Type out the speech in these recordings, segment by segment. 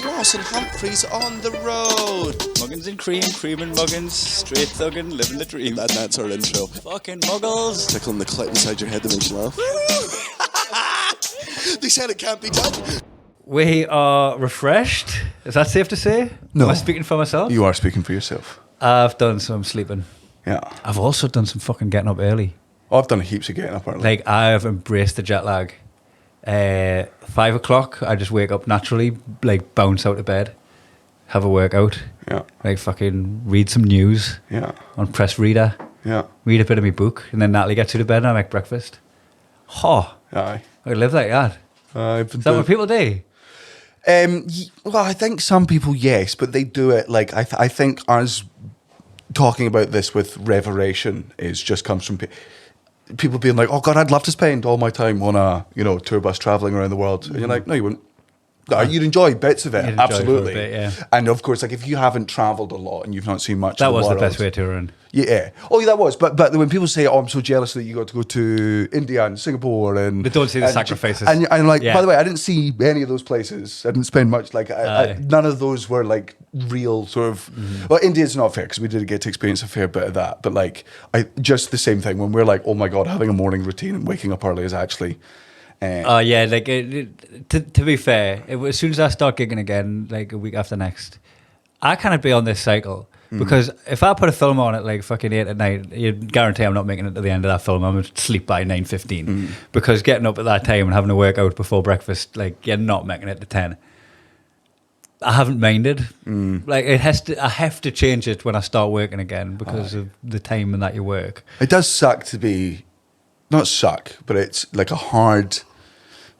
Sloss and Humphries on the road. Muggins and cream, cream and muggins, straight thuggin', living the dream. That's our intro. Fucking muggles. Tickling the clit inside your head that makes you laugh. They said it can't be done. We are refreshed. Is that safe to say? No. Am I speaking for myself? You are speaking for yourself. I've done some sleeping. Yeah. I've also done some fucking getting up early. Oh, I've done heaps of getting up early. Like, I've embraced the jet lag. 5 o'clock, I just wake up naturally, like, bounce out of bed, have a workout, Yeah. like, fucking read some news Yeah. on Press Reader, Yeah. read a bit of my book, and then Natalie gets to the bed and I make breakfast. Oh, Aye. I live like that. I've been Is that what people do? well, I think some people, yes, but they do it like I think us talking about this with reverberation is just comes from people being like, "Oh God, I'd love to spend all my time on a tour bus traveling around the world," and you're like, "No, you wouldn't." No, you'd enjoy bits of it, You'd enjoy it for a absolutely. bit, yeah. And of course, like if you haven't travelled a lot and you've not seen much, That of the was the world, best way to run. Yeah. Oh, yeah, that was. But when people say, "Oh, I'm so jealous that you got to go to India and Singapore," and They don't see the sacrifices. and I'm like, Yeah. by the way, I didn't see any of those places. I didn't spend much. Like, none of those were like real sort of. Well, India's not fair because we did get to experience a fair bit of that. But like, just the same thing when we're like, "Oh my God, having a morning routine and waking up early is actually." Yeah, like to be fair, as soon as I start gigging again, like a week after next, I cannot be on this cycle because if I put a film on at like fucking 8 at night, you guarantee I'm not making it to the end of that film. I'm gonna sleep by 9:15 because getting up at that time and having a workout before breakfast, like you're not making it to 10. I haven't minded. Like it has to. I have to change it when I start working again because of the time and that you work. It does suck to be, not suck, but it's like a hard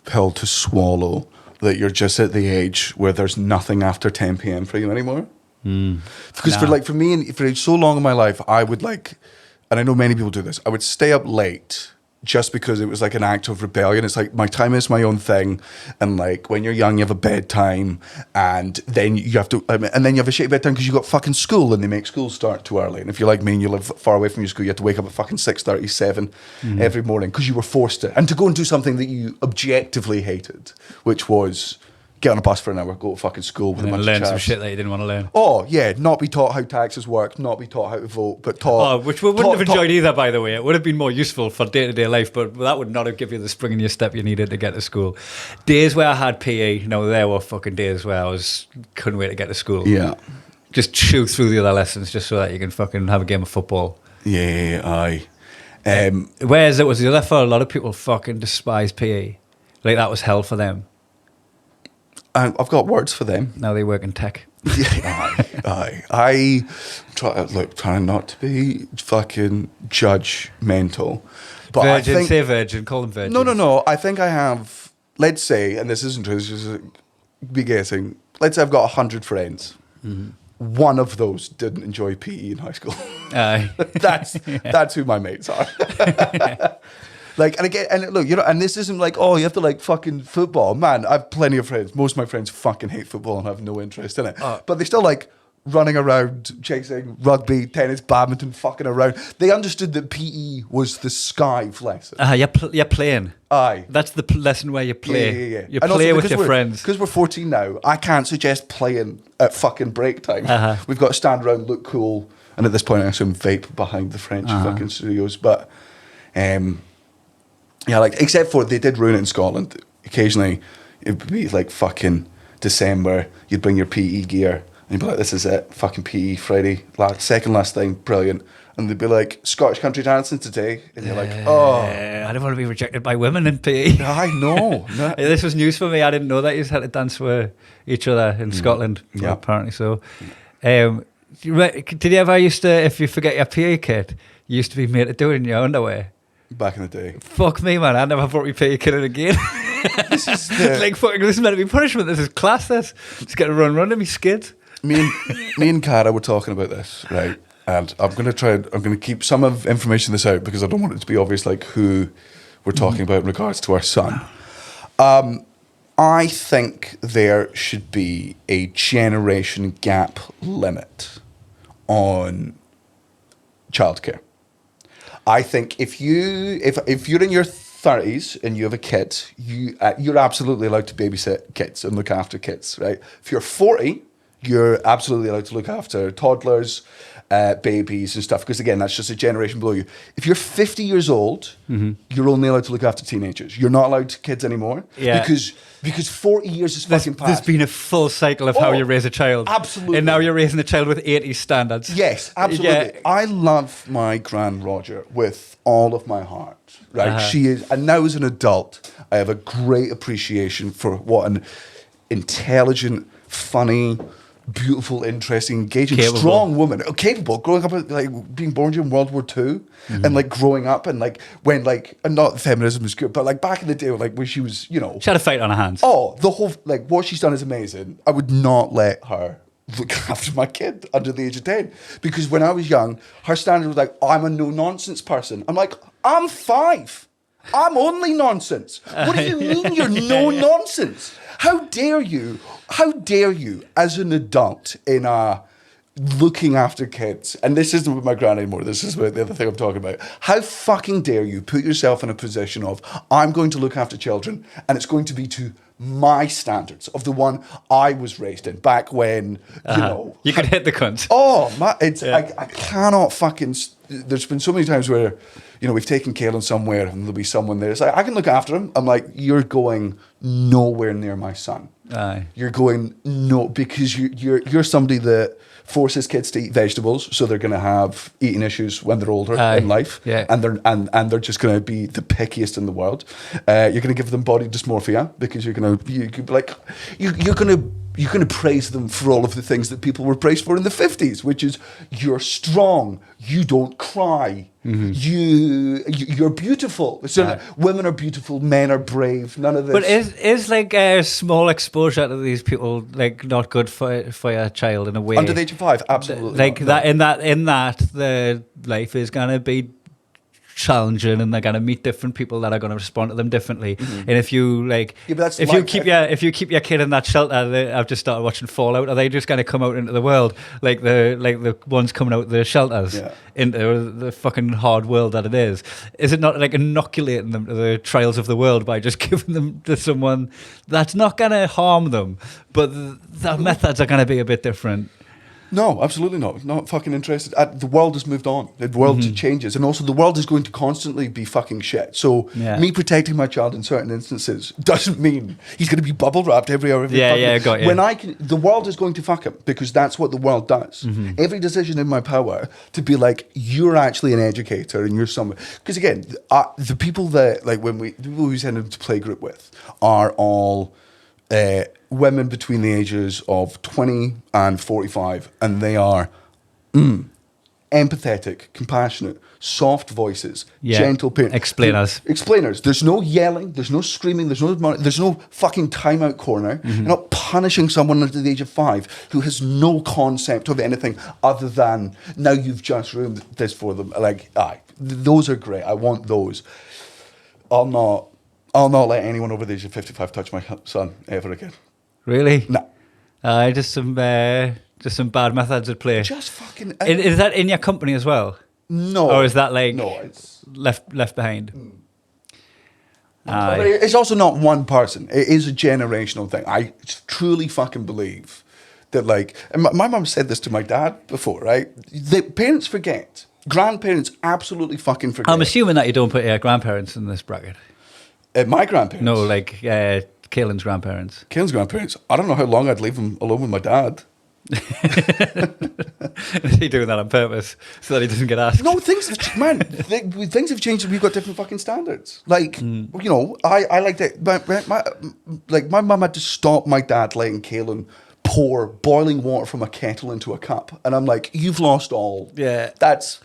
pill to swallow that you're just at the age where there's nothing after 10 p.m. for you anymore. Because for me, and for so long in my life, I would like, and I know many people do this, I would stay up late just because it was like an act of rebellion. It's like my time is my own thing, and like when you're young, you have a bedtime, and then you have to, and then you have a shitty bedtime because you got fucking school, and they make school start too early. And if you're like me and you live far away from your school, you have to wake up at fucking 6:37 every morning because you were forced to, and to go and do something that you objectively hated, which was get on a bus for an hour, go to fucking school with And a then bunch learn of some chavs. shit that you didn't want to learn. Oh yeah, not be taught how taxes work, not be taught how to vote, but taught. Which we wouldn't have enjoyed either, by the way. It would have been more useful for day-to-day life, but that would not have given you the spring in your step you needed to get to school. Days where I had PE, there were fucking days where I couldn't wait to get to school. Yeah. Just chew through the other lessons just so that you can fucking have a game of football. Yeah, aye. Whereas it was the other for a lot of people fucking despise PE. Like that was hell for them. And I've got words for them. Now they work in tech. Yeah, aye. I try not to be fucking judgmental. But Virgin, I think, say virgin, call them virgin. No. I think I have, let's say, and this isn't true, this is just be guessing, let's say I've got 100 friends. One of those didn't enjoy PE in high school. Aye. That's who my mates are. Like, and again, and look, and this isn't like, oh, you have to like fucking football. Man, I have plenty of friends. Most of my friends fucking hate football and have no interest in it. But they still like running around, chasing rugby, tennis, badminton, fucking around. They understood that PE was the skive lesson. You're playing. Aye. That's the lesson where you play. Yeah. You And also play with because your friends. Because we're 14 now, I can't suggest playing at fucking break time. We've got to stand around, look cool, and at this point I assume vape behind the French fucking studios. But yeah, like except for they did ruin it in Scotland. Occasionally it would be like fucking December, you'd bring your PE gear and you'd be like, this is it, fucking PE Friday, second last thing, brilliant. And they'd be like, Scottish country dancing today. And you're like, oh. I don't want to be rejected by women in PE. I know. No. This was news for me. I didn't know that you had to dance with each other in Scotland. Yeah. Well, apparently so. Did you ever used to, if you forget your PE kit, you used to be made to do it in your underwear? Back in the day. Fuck me, man. I never brought my PE kit in again. This is the, Like, fucking, this is meant to be punishment. This is class, this. Just get to run to me skids. me and Cara were talking about this, right? And I'm going to keep some of information this out because I don't want it to be obvious like who we're talking about in regards to our son. I think there should be a generation gap limit on childcare. I think if you're in your 30s and you have a kid, you're absolutely allowed to babysit kids and look after kids, right? If you're 40, you're absolutely allowed to look after toddlers, babies and stuff, because again, that's just a generation below you. If you're 50 years old, you're only allowed to look after teenagers. You're not allowed to kids anymore. Yeah. Because 40 years is fucking past. There's been a full cycle of how you raise a child. Absolutely. And now you're raising a child with 80s standards. Yes, absolutely. Yeah. I love my Gran Roger with all of my heart, right? She is, and now as an adult, I have a great appreciation for what an intelligent, funny, beautiful, interesting, engaging, Capable. strong woman, capable, growing up, like being born during World War II, and like growing up, and like when like, and not feminism is good, but like back in the day, like when she was, you know, She had a fight on her hands. oh, the whole, like what she's done is amazing. I would not let her look after my kid under the age of 10, because when I was young, her standard was like, I'm a no nonsense person. I'm like, I'm 5. I'm only nonsense. What do you mean you're no nonsense? How dare you as an adult in a looking after kids, and this isn't with my gran anymore, this is with the other thing I'm talking about. How fucking dare you put yourself in a position of, I'm going to look after children and it's going to be to my standards of the one I was raised in back when, you know. You could hit the cunt. Oh, I cannot fucking. There's been so many times where, you know, we've taken Caelan somewhere and there'll be someone there. It's like, I can look after him. I'm like, you're going nowhere near my son. Aye. You're going no, because you're somebody that forces kids to eat vegetables, so they're going to have eating issues when they're older in life, yeah. and they're just going to be the pickiest in the world. You're going to give them body dysmorphia because you're going to praise them for all of the things that people were praised for in the 50s, which is you're strong, you don't cry, you're beautiful. So women are beautiful, men are brave. None of this. But is like a small exposure to these people like not good for your child in a way? Under the age of 5, absolutely. Like not, that in that the life is gonna be challenging, and they're gonna meet different people that are gonna respond to them differently. And if you like, Yeah, but that's if you keep your kid in that shelter, I've just started watching Fallout. Are they just gonna come out into the world like the ones coming out of the shelters into the fucking hard world that it is? Is it not like inoculating them to the trials of the world by just giving them to someone that's not gonna harm them, but the methods are gonna be a bit different? No, absolutely not. Not fucking interested. The world has moved on. The world changes. And also the world is going to constantly be fucking shit. So me protecting my child in certain instances doesn't mean he's going to be bubble wrapped every hour. Got you. When the world is going to fuck him, because that's what the world does. Every decision in my power to be like, you're actually an educator and you're someone. Because again, the people that, like the people we send him to playgroup with are all women between the ages of 20 and 45, and they are empathetic, compassionate, soft voices, gentle parents. Explainers. There's no yelling, there's no screaming, there's no fucking timeout corner. You're not punishing someone under the age of 5 who has no concept of anything other than, now you've just ruined this for them. Like, those are great. I want those. I'll not let anyone over the age of 55 touch my son ever again. Really? No. Just some bad methods at play. Just fucking. Is that in your company as well? No. Or is that like it's left behind? But it's also not one person. It is a generational thing. I truly fucking believe that, like, and my mum said this to my dad before, right? The parents forget. Grandparents absolutely fucking forget. I'm assuming that you don't put your grandparents in this bracket. My grandparents? No, like Caelan's grandparents. Caelan's grandparents? I don't know how long I'd leave him alone with my dad. Is he doing that on purpose so that he doesn't get asked? No, things have changed. And we've got different fucking standards. Like, you know, I like that. My mum had to stop my dad letting Caelan pour boiling water from a kettle into a cup, and I'm like, you've lost all. Yeah, that's.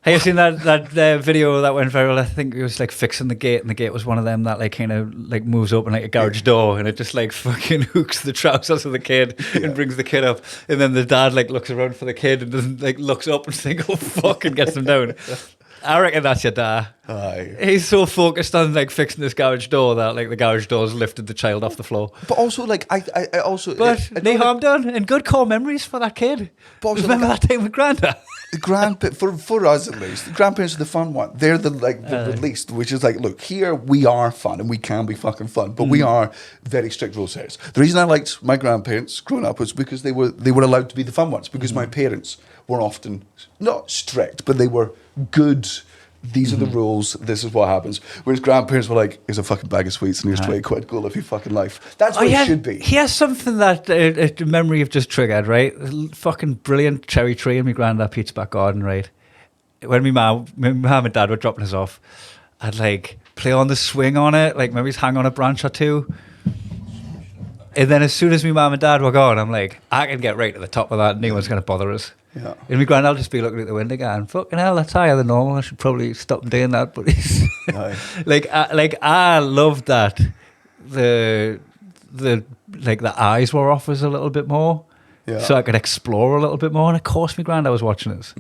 Have you seen that video that went viral? I think it was like fixing the gate, and the gate was one of them that like kind of like moves open like a garage door, and it just like fucking hooks the trousers of the kid and brings the kid up, and then the dad like looks around for the kid and doesn't like looks up and think, oh fuck, and gets them down. I reckon that's your dad. Aye. He's so focused on like fixing this garage door that like the garage door's lifted the child off the floor. But also, like, I also... But I no know, harm done, and good core memories for that kid. But also, Remember like, that time with Granda? the for us at least, the grandparents are the fun one. They're the released, which is like, look, here we are fun and we can be fucking fun, but we are very strict rule setters. The reason I liked my grandparents growing up was because they were allowed to be the fun ones, because my parents were often not strict, but they were good. These are the rules. This is what happens. Whereas grandparents were like, here's a fucking bag of sweets and here's 20 quid. Go live your fucking life. That's what it should be. Here's something that a memory you've just triggered, right? Fucking brilliant cherry tree in my granddad Pete's back garden, right? When my mum and dad were dropping us off, I'd like play on the swing on it, like maybe hang on a branch or two. And then as soon as my mum and dad were gone, I'm like, I can get right to the top of that. No one's going to bother us. Yeah. And my granddad will just be looking at the window going, fucking hell, that's higher than normal. I should probably stop doing that. But he's I loved that. The eyes were off us a little bit more. Yeah. So I could explore a little bit more. And of course my granddad was watching us.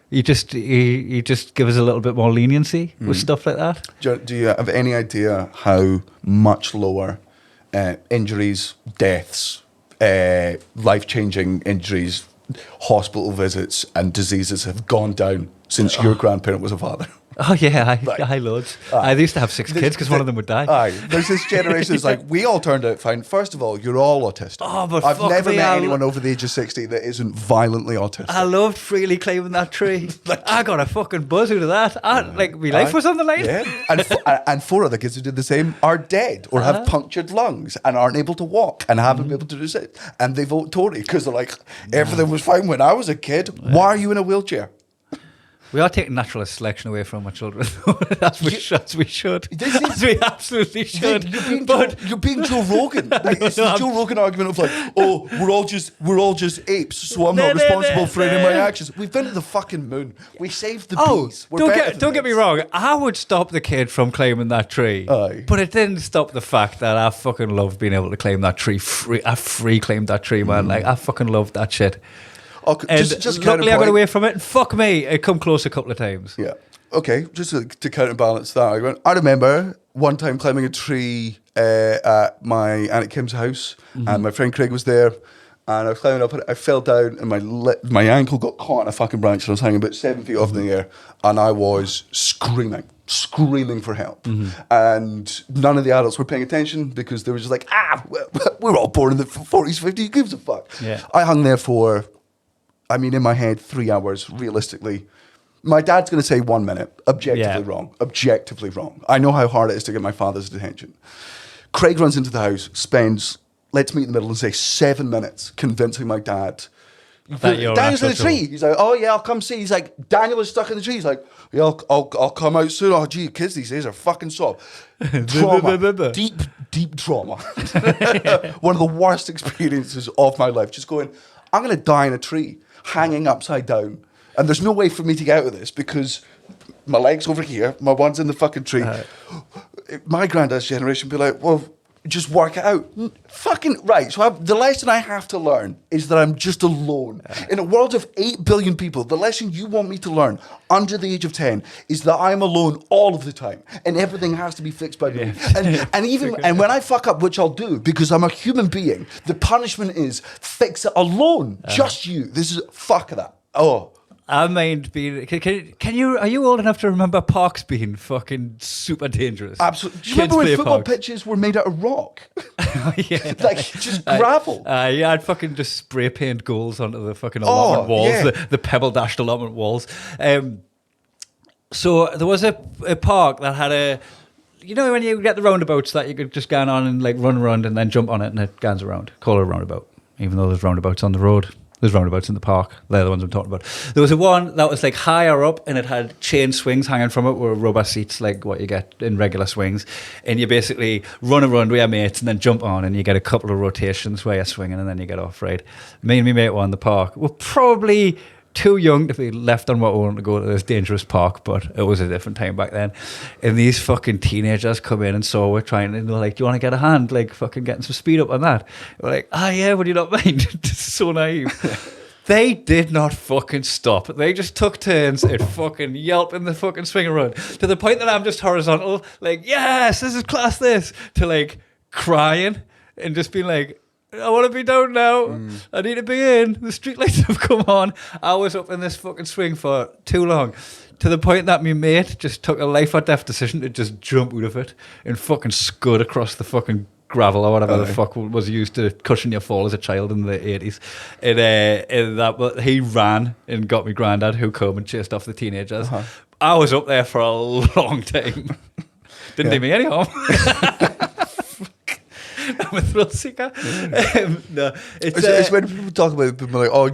He just give us a little bit more leniency with stuff like that. Do you have any idea how much lower injuries, deaths, life-changing injuries, hospital visits and diseases have gone down since your grandparent was a father? Oh yeah, I loads. I used to have 6 kids because one of them would die. Aye, there's this generation that's like, we all turned out fine. First of all, you're all autistic. Oh, but I've fuck never me, met anyone over the age of 60 that isn't violently autistic. I loved freely climbing that tree. I got a fucking buzz out of that. My life was on the line. Yeah, and 4 other kids who did the same are dead or have punctured lungs and aren't able to walk and haven't been able to do it. And they vote Tory because they're like, everything was fine when I was a kid. Why are you in a wheelchair? We are taking natural selection away from our children, as we should. As we absolutely should. You're being Joe Rogan. Like, it's the Joe Rogan argument of like, oh, we're all just apes, so I'm not responsible for any of my actions. We've been to the fucking moon. We saved the bees. Don't get me wrong. I would stop the kid from climbing that tree, but it didn't stop the fact that I fucking loved being able to climb that tree. I free climbed that tree, man. Like I fucking loved that shit. Okay, just luckily I got away from it, and fuck me, it come close a couple of times. Yeah. Okay, just to counterbalance that argument, I remember one time climbing a tree at my Aunt Kim's house, and my friend Craig was there, and I was climbing up, and I fell down, and my ankle got caught in a fucking branch, and I was hanging about 7 feet off in the air, and I was screaming for help. And none of the adults were paying attention because they were just like, we're all born in the 40s, 50s, who gives a fuck? Yeah. I hung there for... in my head, 3 hours, realistically. My dad's going to say 1 minute. Objectively wrong. Objectively wrong. I know how hard it is to get my father's attention. Craig runs into the house, let's meet in the middle and say 7 minutes convincing my dad. Daniel's in the tree. He's like, oh yeah, I'll come see. He's like, Daniel is stuck in the tree. He's like, yeah, I'll come out soon. Oh gee, kids these days are fucking soft. Trauma. deep trauma. One of the worst experiences of my life. Just going, I'm going to die in a tree, hanging upside down. And there's no way for me to get out of this because my leg's over here, my one's in the fucking tree. My granddad's generation would be like, well, just work it out. Fucking right. So the lesson I have to learn is that I'm just alone. In a world of 8 billion people, the lesson you want me to learn under the age of 10 is that I'm alone all of the time and everything has to be fixed by me. And when I fuck up, which I'll do because I'm a human being, the punishment is fix it alone. Just you. This is fuck that. Oh. I mind being. Can you? Are you old enough to remember parks being fucking super dangerous? Absolutely. Do you remember when football pitches were made out of rock? Yeah, like just gravel. Yeah, I'd fucking just spray paint goals onto the fucking allotment walls, the pebble dashed allotment walls. So there was a park that had a. You know when you get the roundabouts that you could just go on and like run around and then jump on it and it goes around. Call it a roundabout, even though there's roundabouts on the road. There's roundabouts in the park. They're the ones I'm talking about. There was one that was like higher up and it had chain swings hanging from it with rubber seats like what you get in regular swings. And you basically run around with your mates and then jump on and you get a couple of rotations where you're swinging and then you get off, right? Me and my mate were in the park. We're probably too young to be left on our own to go to this dangerous park, but it was a different time back then. And these fucking teenagers come in and saw we're trying and they're like, do you want to get a hand? Like fucking getting some speed up on that. We're like, yeah, would you not mind? This is so naive. They did not fucking stop. They just took turns at fucking yelping the fucking swing around to the point that I'm just horizontal, like, yes, this is class this, to like crying and just being like, I want to be down now. I need to be in. The streetlights have come on. I was up in this fucking swing for too long. To the point that my mate just took a life or death decision to just jump out of it and fucking scud across the fucking gravel or whatever the fuck was used to cushion your fall as a child in the 80s. But he ran and got me granddad, who came and chased off the teenagers. I was up there for a long time. Didn't do me any harm. I'm a thrill seeker. No, it's when people talk about it, people are like, oh,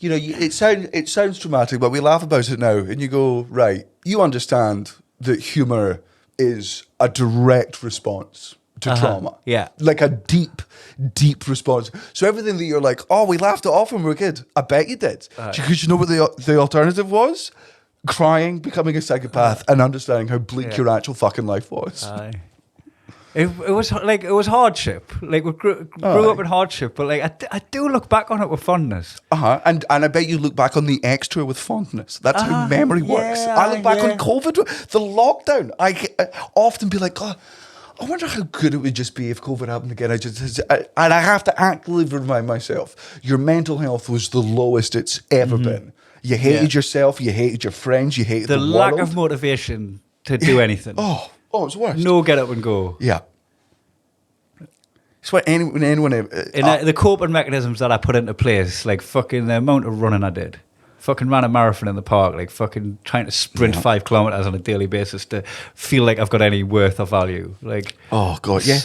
it sounds dramatic, but we laugh about it now, and you go, right, you understand that humour is a direct response to trauma. Yeah. Like a deep response. So everything that you're like, oh, we laughed it off when we were a kid, I bet you did. Because you know what the alternative was? Crying, becoming a psychopath, and understanding how bleak your actual fucking life was. It was hardship. Like we grew up in hardship, but like I do look back on it with fondness. And I bet you look back on the extra with fondness. That's how memory works. I look back on COVID, the lockdown. I often be like, God, I wonder how good it would just be if COVID happened again. And I have to actively remind myself, your mental health was the lowest it's ever been. You hated yourself, you hated your friends, you hated the world. lack of motivation to do anything. Oh, it's worse. No get up and go. Yeah. It's what anyone... the coping mechanisms that I put into place, like fucking the amount of running I did. Fucking ran a marathon in the park, like fucking trying to sprint 5 kilometers on a daily basis to feel like I've got any worth or value. Like, oh, God, yeah.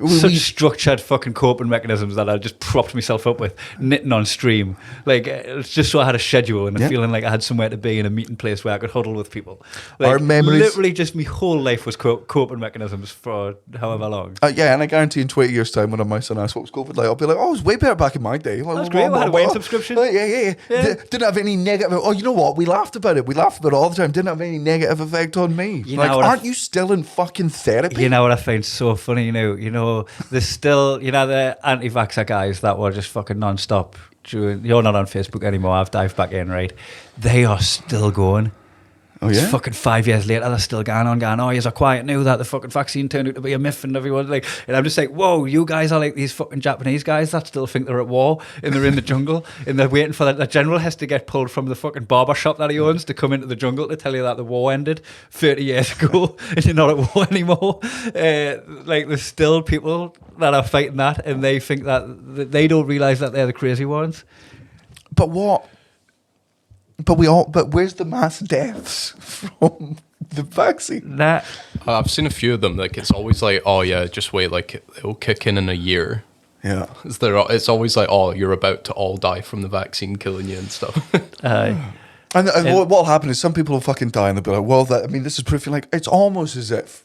Such structured fucking coping mechanisms that I just propped myself up with, knitting on stream. Like, it's just so I had a schedule and a feeling like I had somewhere to be in a meeting place where I could huddle with people. Like, our memories... Literally just my whole life was coping mechanisms for however long. Yeah, and I guarantee in 20 years' time when my son asks what was COVID like, I'll be like, oh, it was way better back in my day. Like, that's great. I had a Wayne subscription. Yeah. Didn't have any negative... Oh, you know what? We laughed about it. We laughed about it all the time. Didn't have any negative effect on me. Aren't you still in fucking therapy? You know what I find so funny? You know, there's still, the anti-vaxxer guys that were just fucking non-stop. You're not on Facebook anymore. I've dived back in, right? They are still going. Oh, yeah? It's fucking 5 years later, they're still going, oh, you're quiet now that the fucking vaccine turned out to be a myth and everyone, like, and I'm just like, whoa, you guys are like these fucking Japanese guys that still think they're at war and they're in the jungle and they're waiting for the general has to get pulled from the fucking barber shop that he owns to come into the jungle to tell you that the war ended 30 years ago and you're not at war anymore. Like, there's still people that are fighting that and they think that they don't realise that they're the crazy ones. But what? But where's the mass deaths from the vaccine? I've seen a few of them. Like, it's always like, oh yeah, just wait, like it'll kick in a year. Yeah, it's always like, oh, you're about to all die from the vaccine killing you and stuff. And what'll happen is some people will fucking die and they'll be like, well, this is proof. Like, it's almost as if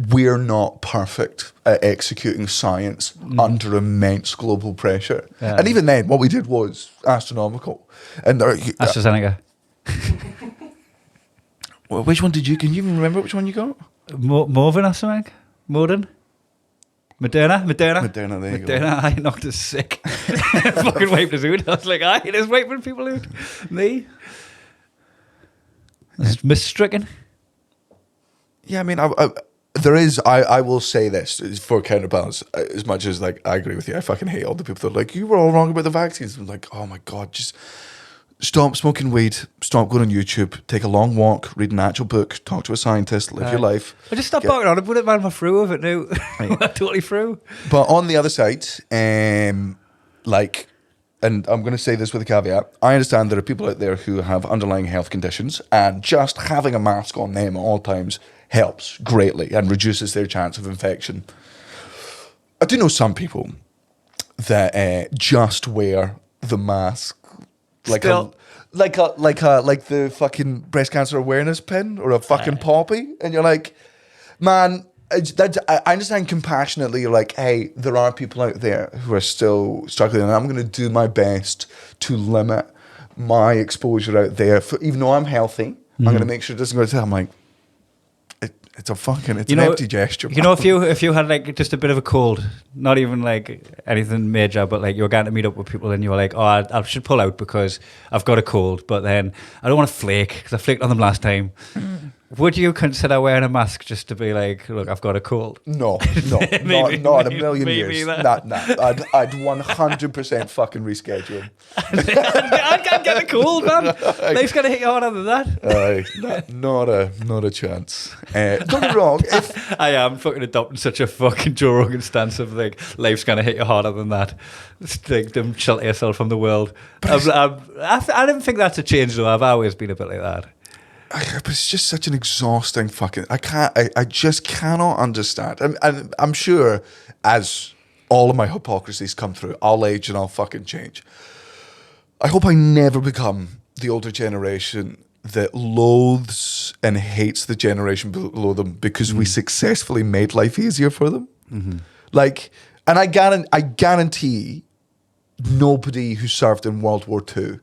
we're not perfect at executing science under immense global pressure. And even then, what we did was astronomical. And AstraZeneca. Well, which one did you? Can you even remember which one you got? Morven or something? Moderna. There you go. I knocked us sick. Fucking wiped us out. I was like, aye, just wiping people out. Me. That's misstricken. Yeah, I mean, there is. I will say this for counterbalance. As much as like I agree with you, I fucking hate all the people that are like, you were all wrong about the vaccines. I'm like, oh my God, just stop smoking weed, stop going on YouTube, take a long walk, read an actual book, talk to a scientist, live your life. I just stopped barking on it, but it, man, we're through with it now. We're totally through. But on the other side, and I'm going to say this with a caveat, I understand there are people out there who have underlying health conditions and just having a mask on them at all times helps greatly and reduces their chance of infection. I do know some people that just wear the mask like the fucking breast cancer awareness pin or a fucking poppy, and you're like, man, I understand compassionately. You're like, hey, there are people out there who are still struggling, and I'm going to do my best to limit my exposure out there. Even though I'm healthy, I'm going to make sure it doesn't go to. I'm like, It's an You know, empty gesture. You know, if you had like just a bit of a cold, not even like anything major, but like you were going to meet up with people and you were like, oh, I should pull out because I've got a cold, but then I don't want to flake because I flaked on them last time. Would you consider wearing a mask just to be like, look, I've got a cold? No, Maybe- not in a million maybe years. that. Nah. I'd 100% fucking reschedule. I can't get a cold, man. Life's going to hit you harder than that. Not a chance. Don't get me wrong. If I am fucking adopting such a fucking Joe Rogan stance of like, life's going to hit you harder than that. It's like, don't shelter yourself from the world. I don't think that's a change though. I've always been a bit like that. but it's just such an exhausting fucking. I just cannot understand. And I'm sure as all of my hypocrisies come through, I'll age and I'll fucking change. I hope I never become the older generation that loathes and hates the generation below them because we successfully made life easier for them. Like, and I guarantee nobody who served in World War II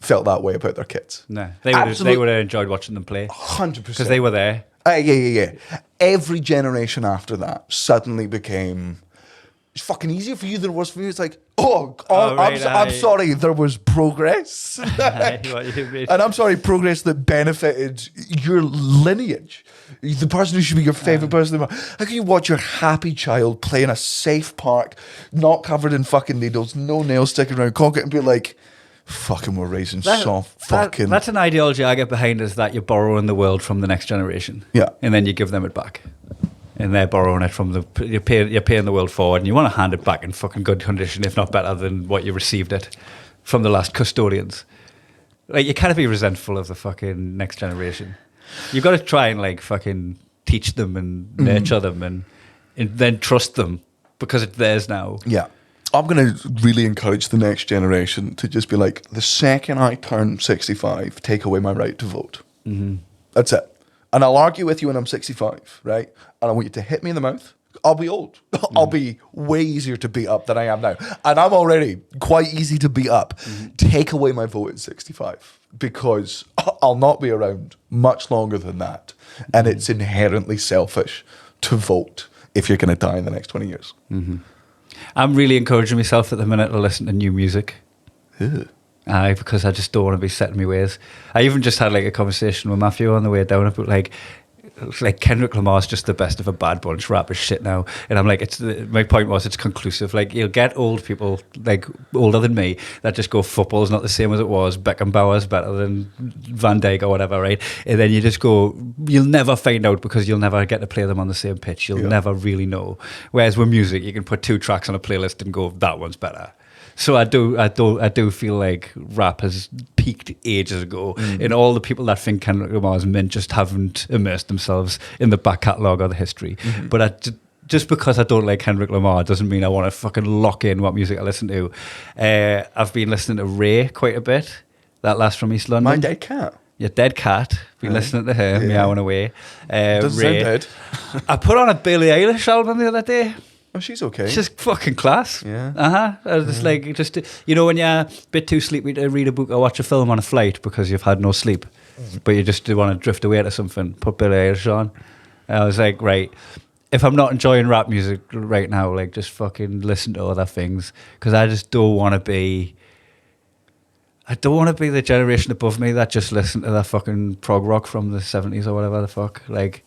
felt that way about their kids. No, they would have enjoyed watching them play 100%. because they were there. Yeah. Every generation after that suddenly became it's fucking easier for you than it was for me. It's like, I'm sorry, there was progress. And I'm sorry, progress that benefited your lineage. The person who should be your favourite person. How can you watch your happy child play in a safe park, not covered in fucking needles, no nails sticking around concrete, and be like, fucking we're raising soft fucking... That's an ideology I get behind, is that you're borrowing the world from the next generation. Yeah. And then you give them it back. And they're borrowing it from you're paying the world forward, and you want to hand it back in fucking good condition, if not better than what you received it from the last custodians. Like, you can't be resentful of the fucking next generation. You've got to try and like fucking teach them and nurture them and then trust them because it's theirs now. Yeah. I'm going to really encourage the next generation to just be like, the second I turn 65, take away my right to vote. That's it. And I'll argue with you when I'm 65, right? And I want you to hit me in the mouth. I'll be old. I'll be way easier to beat up than I am now. And I'm already quite easy to beat up. Take away my vote at 65 because I'll not be around much longer than that. And it's inherently selfish to vote if you're going to die in the next 20 years. I'm really encouraging myself at the minute to listen to new music. Aye, because I just don't want to be set in my ways. I even just had like a conversation with Matthew on the way down about like Kendrick Lamar's just the best of a bad bunch, rap is shit now. And I'm like, my point was it's conclusive. Like, you'll get old people, like older than me, that just go, football's not the same as it was, Beckenbauer's better than Van Dijk or whatever, right? And then you just go, you'll never find out because you'll never get to play them on the same pitch. You'll never really know. Whereas with music, you can put 2 tracks on a playlist and go, that one's better. So I do feel like rap has peaked ages ago, and all the people that think Kendrick Lamar's mint just haven't immersed themselves in the back catalogue or the history. But just because I don't like Kendrick Lamar doesn't mean I want to fucking lock in what music I listen to. I've been listening to Ray quite a bit. That last from East London. My dead cat. Your dead cat. Been listening to her meowing away. Doesn't sound dead. I put on a Billie Eilish album the other day. Oh, she's okay. She's fucking class. Yeah. It's like, just, you know, when you're a bit too sleepy to read a book or watch a film on a flight because you've had no sleep, but you just want to drift away to something, put Billie Eilish on. And I was like, right, if I'm not enjoying rap music right now, like, just fucking listen to other things, because I just don't want to be... I don't want to be the generation above me that just listen to that fucking prog rock from the 70s or whatever the fuck. Like,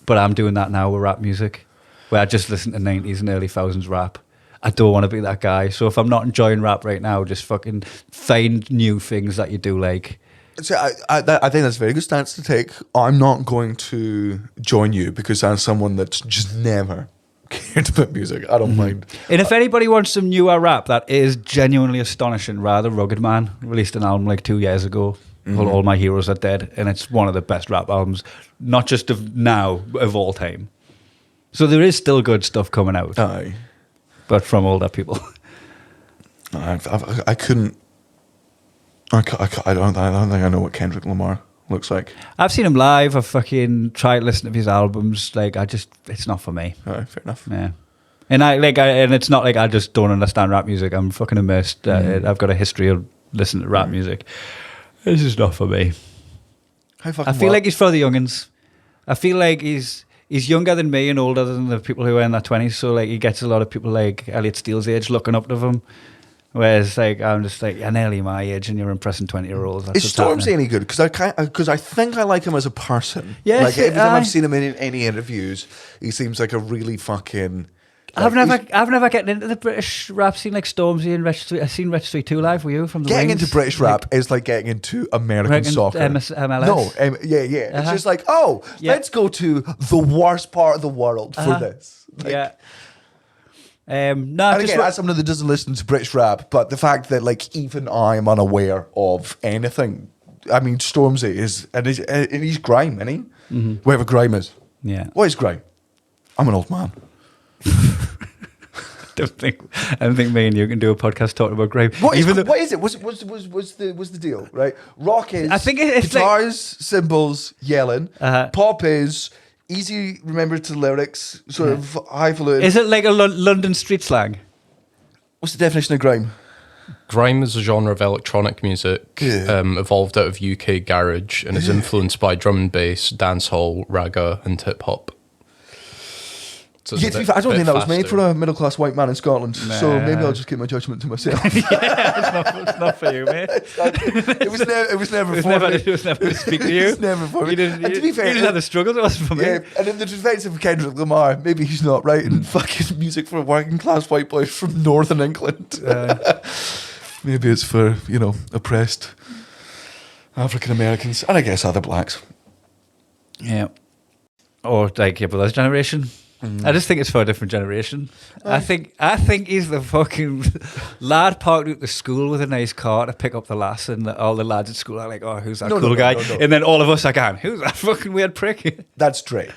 but I'm doing that now with rap music, where I just listen to 90s and early thousands rap. I don't want to be that guy. So if I'm not enjoying rap right now, just fucking find new things that you do like. So I think that's a very good stance to take. I'm not going to join you because I'm someone that's just never cared about music. I don't mind. And if anybody wants some newer rap that is genuinely astonishing, Rather Rugged Man released an album like 2 years ago called All My Heroes Are Dead, and it's one of the best rap albums, not just of now, of all time. So there is still good stuff coming out. Aye. But from older people. I couldn't... I don't think I know what Kendrick Lamar looks like. I've seen him live. I've fucking tried to listen to his albums. Like, it's not for me. All right, fair enough. Yeah. And and it's not like I just don't understand rap music. I'm fucking immersed. I've got a history of listening to rap music. This is not for me. I feel like it's for the youngins. I feel like he's younger than me and older than the people who are in their 20s. So like he gets a lot of people like Elliot Steele's age looking up to him. Whereas like I'm just like, you're nearly my age and you're impressing 20-year-olds. Is Stormzy any good? Because I think I like him as a person. Yeah, like every time I've seen him in any interviews, he seems like a really fucking. I've never gotten into the British rap scene like Stormzy and Rich Street. I've seen Rich Street 2 live with you from the Getting Wings. into British rap is like getting into American soccer. MLS. No, yeah. It's just like, let's go to the worst part of the world for this. Like, Yeah. And again, as someone that doesn't listen to British rap, but the fact that like even I'm unaware of anything. I mean, Stormzy is and he's grime, isn't he? Mm-hmm. Whatever grime is. Yeah. What is grime? I'm an old man. I don't think me and you can do a podcast talking about grime. What is it? What's the deal? Right, rock is. I think it's guitars, like, cymbals, yelling. Pop is easy. Remember to lyrics, sort of highfalutin. Is it like a London street slang? What's the definition of grime? Grime is a genre of electronic music evolved out of UK garage and is influenced by drum and bass, dancehall, ragga, and hip hop. So yeah, to be fair, I don't think that was made for a middle-class white man in Scotland, so maybe I'll just keep my judgment to myself. It's not for you, mate. It was never for me. It was never to speak to you. It was never for me. And to be fair, you didn't have the struggles, it wasn't for me. Yeah, and in the defence of Kendrick Lamar, maybe he's not writing fucking music for working-class white boys from northern England. Maybe it's for, oppressed African-Americans, and I guess other blacks. Yeah. Or like your brother's generation. I just think it's for a different generation. I think he's the fucking lad parked out the school with a nice car to pick up the lass, and all the lads at school are like, "Oh, who's that cool guy?" No. And then all of us are going, "Who's that fucking weird prick?" That's Drake.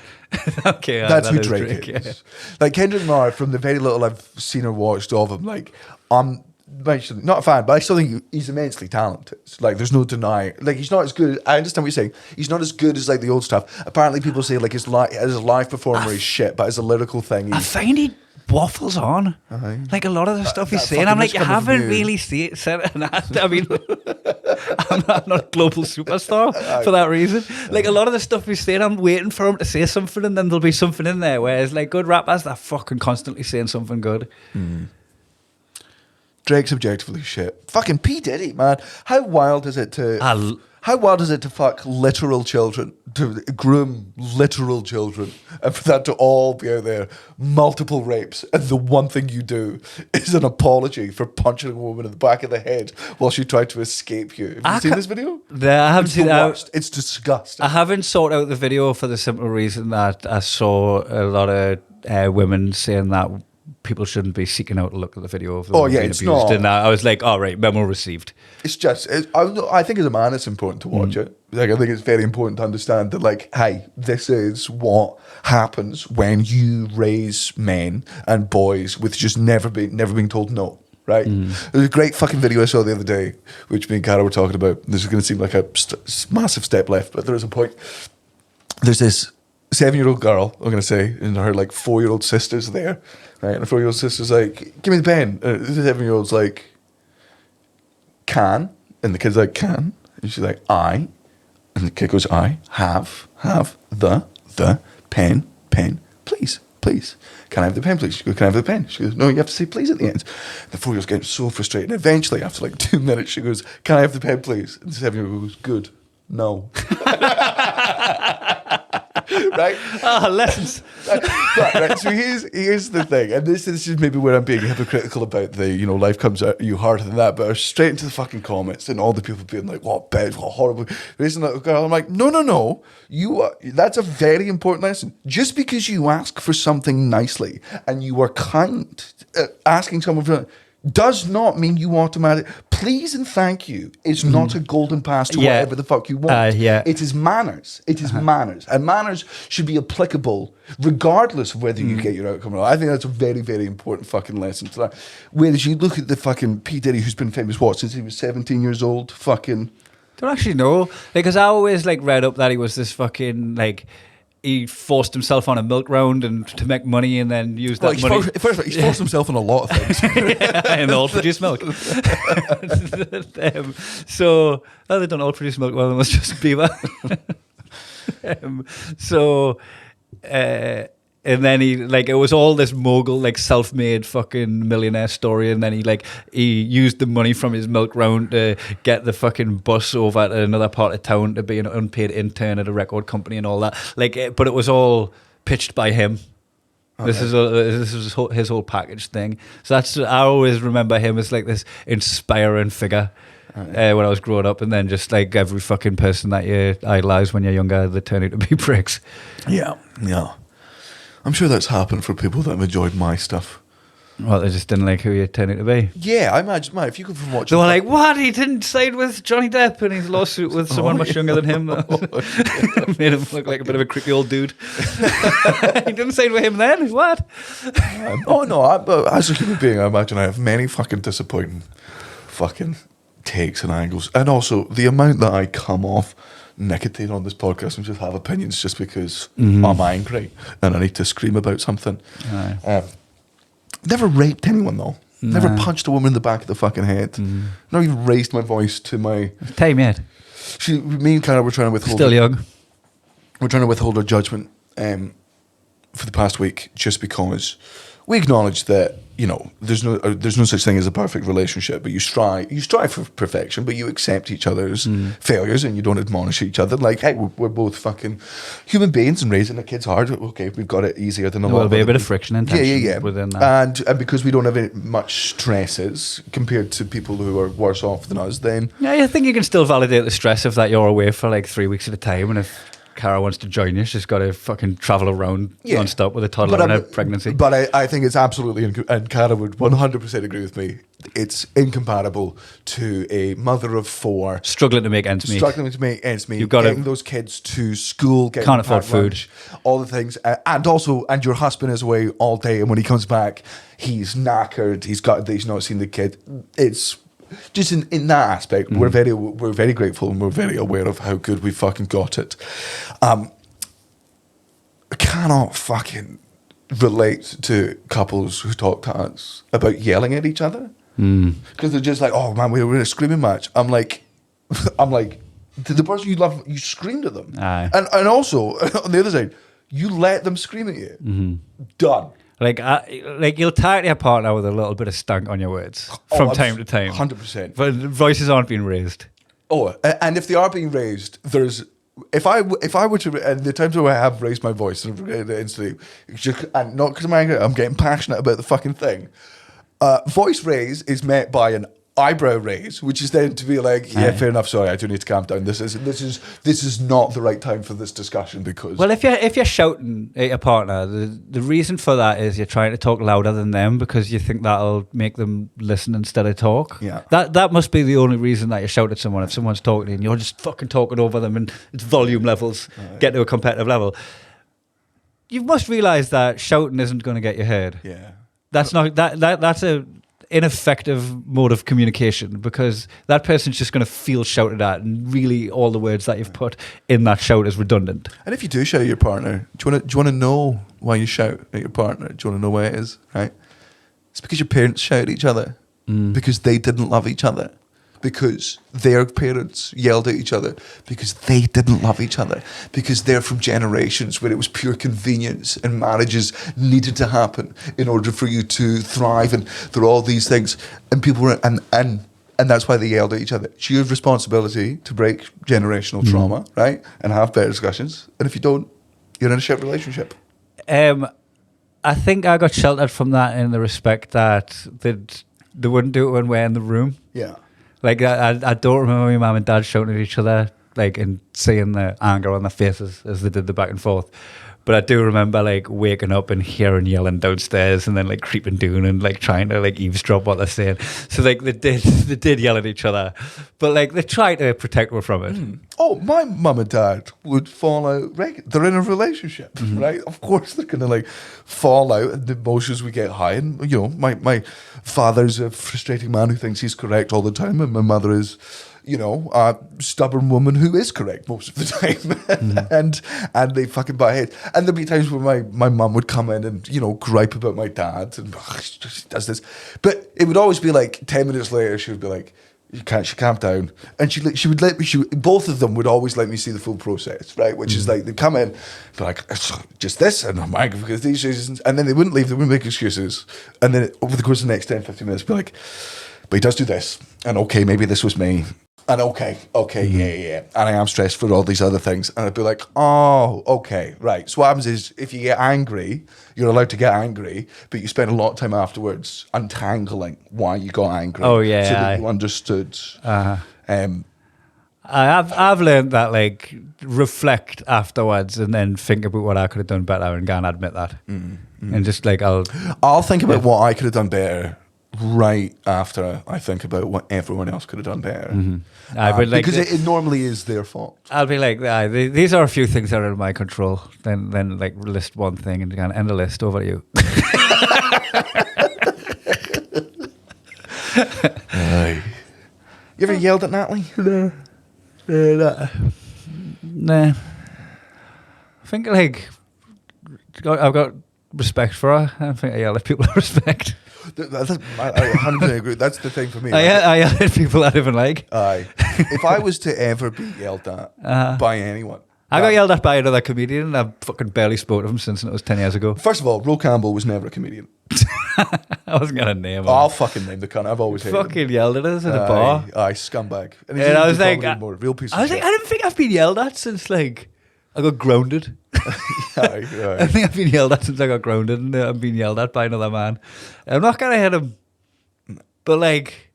Okay, that's who Drake is. Yeah. Like Kendrick Lamar, from the very little I've seen or watched of him, like I'm not a fan, but I still think he's immensely talented. Like, there's no denying. Like, he's not as good. I understand what you're saying. He's not as good as like the old stuff. Apparently, people say like as a live performer he's shit, but as a lyrical thing, I find he waffles on. Like a lot of the stuff he's saying, I'm like, you haven't really said it. I mean, I'm not a global superstar for that reason. Like a lot of the stuff he's saying, I'm waiting for him to say something, and then there'll be something in there. Whereas like good rappers, they're fucking constantly saying something good. Drake's objectively shit. Fucking P. Diddy, man. How wild is it to fuck literal children, to groom literal children, and for that to all be out there, multiple rapes, and the one thing you do is an apology for punching a woman in the back of the head while she tried to escape you. Have you seen this video? I haven't seen that. It's disgusting. I haven't sought out the video for the simple reason that I saw a lot of women saying that people shouldn't be seeking out to look at the video of them being abused. Not. And I was like, all right, memo received. It's just, I think as a man, it's important to watch it. Like, I think it's very important to understand that, like, hey, this is what happens when you raise men and boys with just never being told no. Right? There's a great fucking video I saw the other day, which me and Cara were talking about. This is going to seem like a massive step left, but there is a point. There's this 7-year-old girl, I'm going to say, and her like 4-year-old sister's there, right? And the 4-year-old sister's like, give me the pen. The 7-year-old's like, can. And the kid's like, can. And she's like, I. And the kid goes, I have the pen, please. Can I have the pen, please? She goes, can I have the pen? She goes, no, you have to say please at the end. The 4-year-old's getting so frustrated. And eventually, after like 2 minutes, she goes, can I have the pen, please? And the 7-year-old goes, good. No. Right? Lessons. Right. So here's the thing, and this is maybe where I'm being hypocritical about the, life comes at you harder than that, but I was straight into the fucking comments and all the people being like, what bad, what horrible, raising that girl. I'm like, no, that's a very important lesson. Just because you ask for something nicely and you are kind, asking someone for does not mean you automatically. Please and thank you is not a golden pass to whatever the fuck you want. It is manners. It is manners. And manners should be applicable regardless of whether you get your outcome or not. I think that's a very, very important fucking lesson to that. Whereas you look at the fucking P. Diddy, who's been famous, since he was 17 years old, fucking... Don't actually know. Because I always read up that he was this fucking he forced himself on a milk round and to make money, and then used that money. First of all, he's forced himself on a lot of things. And all produced milk. So, they don't all produce milk, well, it was just Beaver. So, and then he, like, it was all this mogul, like, self-made fucking millionaire story. And then he used the money from his milk round to get the fucking bus over to another part of town to be an unpaid intern at a record company and all that. Like, but it was all pitched by him. Okay. This is his whole package thing. So I always remember him as like this inspiring figure. When I was growing up, and then just like every fucking person that you idolise when you're younger, they turn out to be pricks. Yeah. I'm sure that's happened for people that have enjoyed my stuff. Well, they just didn't like who you turned out to be. Yeah, I imagine, man, if you go from watching... They were like, what? He didn't side with Johnny Depp in his lawsuit with someone much younger than him. Made him look like a bit of a creepy old dude. He didn't side with him then? What? As a human being, I imagine I have many fucking disappointing fucking takes and angles. And also, the amount that I come off nicotine on this podcast and just have opinions just because I'm angry and I need to scream about something. Never raped anyone though. Never punched a woman in the back of the fucking head. Not even raised my voice to my... Time yet. Me and Cara were trying to withhold... Still young. We're trying to withhold our judgment for the past week just because we acknowledge that, you know, there's no such thing as a perfect relationship, but you strive for perfection, but you accept each other's failures and you don't admonish each other. Like, hey, we're both fucking human beings and raising a kid's hard. Okay, we've got it easier than a lot of... There'll be a bit of friction and tension within that. And because we don't have much stresses compared to people who are worse off than us, then... Yeah, I think you can still validate the stress of that you're away for like 3 weeks at a time, and if Cara wants to join you, she's got to fucking travel around non-stop with a toddler and a pregnancy. But I think it's absolutely, and Cara would 100% agree with me, it's incomparable to a mother of 4 struggling to make ends meet. You've got getting those kids to school, can't afford food, all the things, and your husband is away all day, and when he comes back, he's knackered. He's not seen the kid. It's just in that aspect, we're very grateful and we're very aware of how good we fucking got it. I cannot fucking relate to couples who talk to us about yelling at each other because they're just like, oh man, we were in a screaming match. I'm like, to the person you love, you screamed at them, and also on the other side, you let them scream at you. Done. Like you'll target your partner with a little bit of stank on your words from time to time. 100%. But voices aren't being raised. Oh, and if they are being raised, if I were to, and the times where I have raised my voice instantly, and not because I'm angry, I'm getting passionate about the fucking thing. Voice raise is met by an eyebrow raise, which is then to be like, fair enough. Sorry, I do need to calm down. This is not the right time for this discussion because. Well, if you're shouting at your partner, the reason for that is you're trying to talk louder than them because you think that'll make them listen instead of talk. Yeah. That must be the only reason that you shout at someone. If someone's talking and you're just fucking talking over them and it's volume levels get to a competitive level, you must realise that shouting isn't going to get you heard. Yeah. That's not that's a ineffective mode of communication because that person's just going to feel shouted at and really all the words that you've put in that shout is redundant. And if you do shout at your partner, do you want to know why you shout at your partner? Do you want to know why it is? Right? It's because your parents shout at each other because they didn't love each other, because their parents yelled at each other because they didn't love each other, because they're from generations where it was pure convenience and marriages needed to happen in order for you to thrive, and there are all these things, and people were and that's why they yelled at each other. It's your responsibility to break generational trauma, right, and have better discussions. And if you don't, you're in a shit relationship. I think I got sheltered from that in the respect that they wouldn't do it when we're in the room. Yeah. Like, I don't remember my mum and dad shouting at each other, like, and seeing the anger on their faces as they did the back and forth. But I do remember, like, waking up and hearing yelling downstairs and then, like, creeping down and, like, trying to, like, eavesdrop what they're saying. So, like, they did yell at each other. But, like, they tried to protect her from it. Oh, my mum and dad would fall out. They're in a relationship, right? Of course they're going to, like, fall out and the emotions we get high. And, you know, my father's a frustrating man who thinks he's correct all the time. And my mother is, you know, a stubborn woman who is correct most of the time. and they fucking butt heads. And there'd be times where my mum would come in and, you know, gripe about my dad and she does this. But it would always be like 10 minutes later, she would be like, She calmed down, and she would let me. Both of them would always let me see the full process, right? Which is like they come in, be like, "It's just this, and I'm angry because these reasons," and then they wouldn't leave. They wouldn't make excuses, and then over the course of the next 10, 15 minutes, be like, "But he does do this, and okay, maybe this was me." And okay, yeah. And I am stressed for all these other things. And I'd be like, oh, okay, right. So what happens is if you get angry, you're allowed to get angry, but you spend a lot of time afterwards untangling why you got angry. Oh, yeah, so that you understood. I've learned that, like, reflect afterwards and then think about what I could have done better and go and admit that. And just, like, I'll think about what I could have done better right after I think about what everyone else could have done better. but like because it normally is their fault. I'll be like, these are a few things that are in my control. Then like list one thing and kind of end the list. Over to you. Aye. You ever yelled at Natalie? Nah. I think like I've got respect for her. I don't think I yell at people I respect. I 100% agree. That's the thing for me. I yell at people I don't even like. Aye. If I was to ever be yelled at by anyone, I got yelled at by another comedian and I've fucking barely spoke to him since it was 10 years ago. First of all, Ro Campbell was never a comedian. I wasn't going to name him. I'll fucking name the cunt. I've always hated him. Fucking yelled at us at a bar. Aye, scumbag. And I was like, real piece of I was shit. like, I don't think I've been yelled at since like I got grounded. Aye. I think I've been yelled at since I got grounded and I've been yelled at by another man. I'm not going to hit him, but like,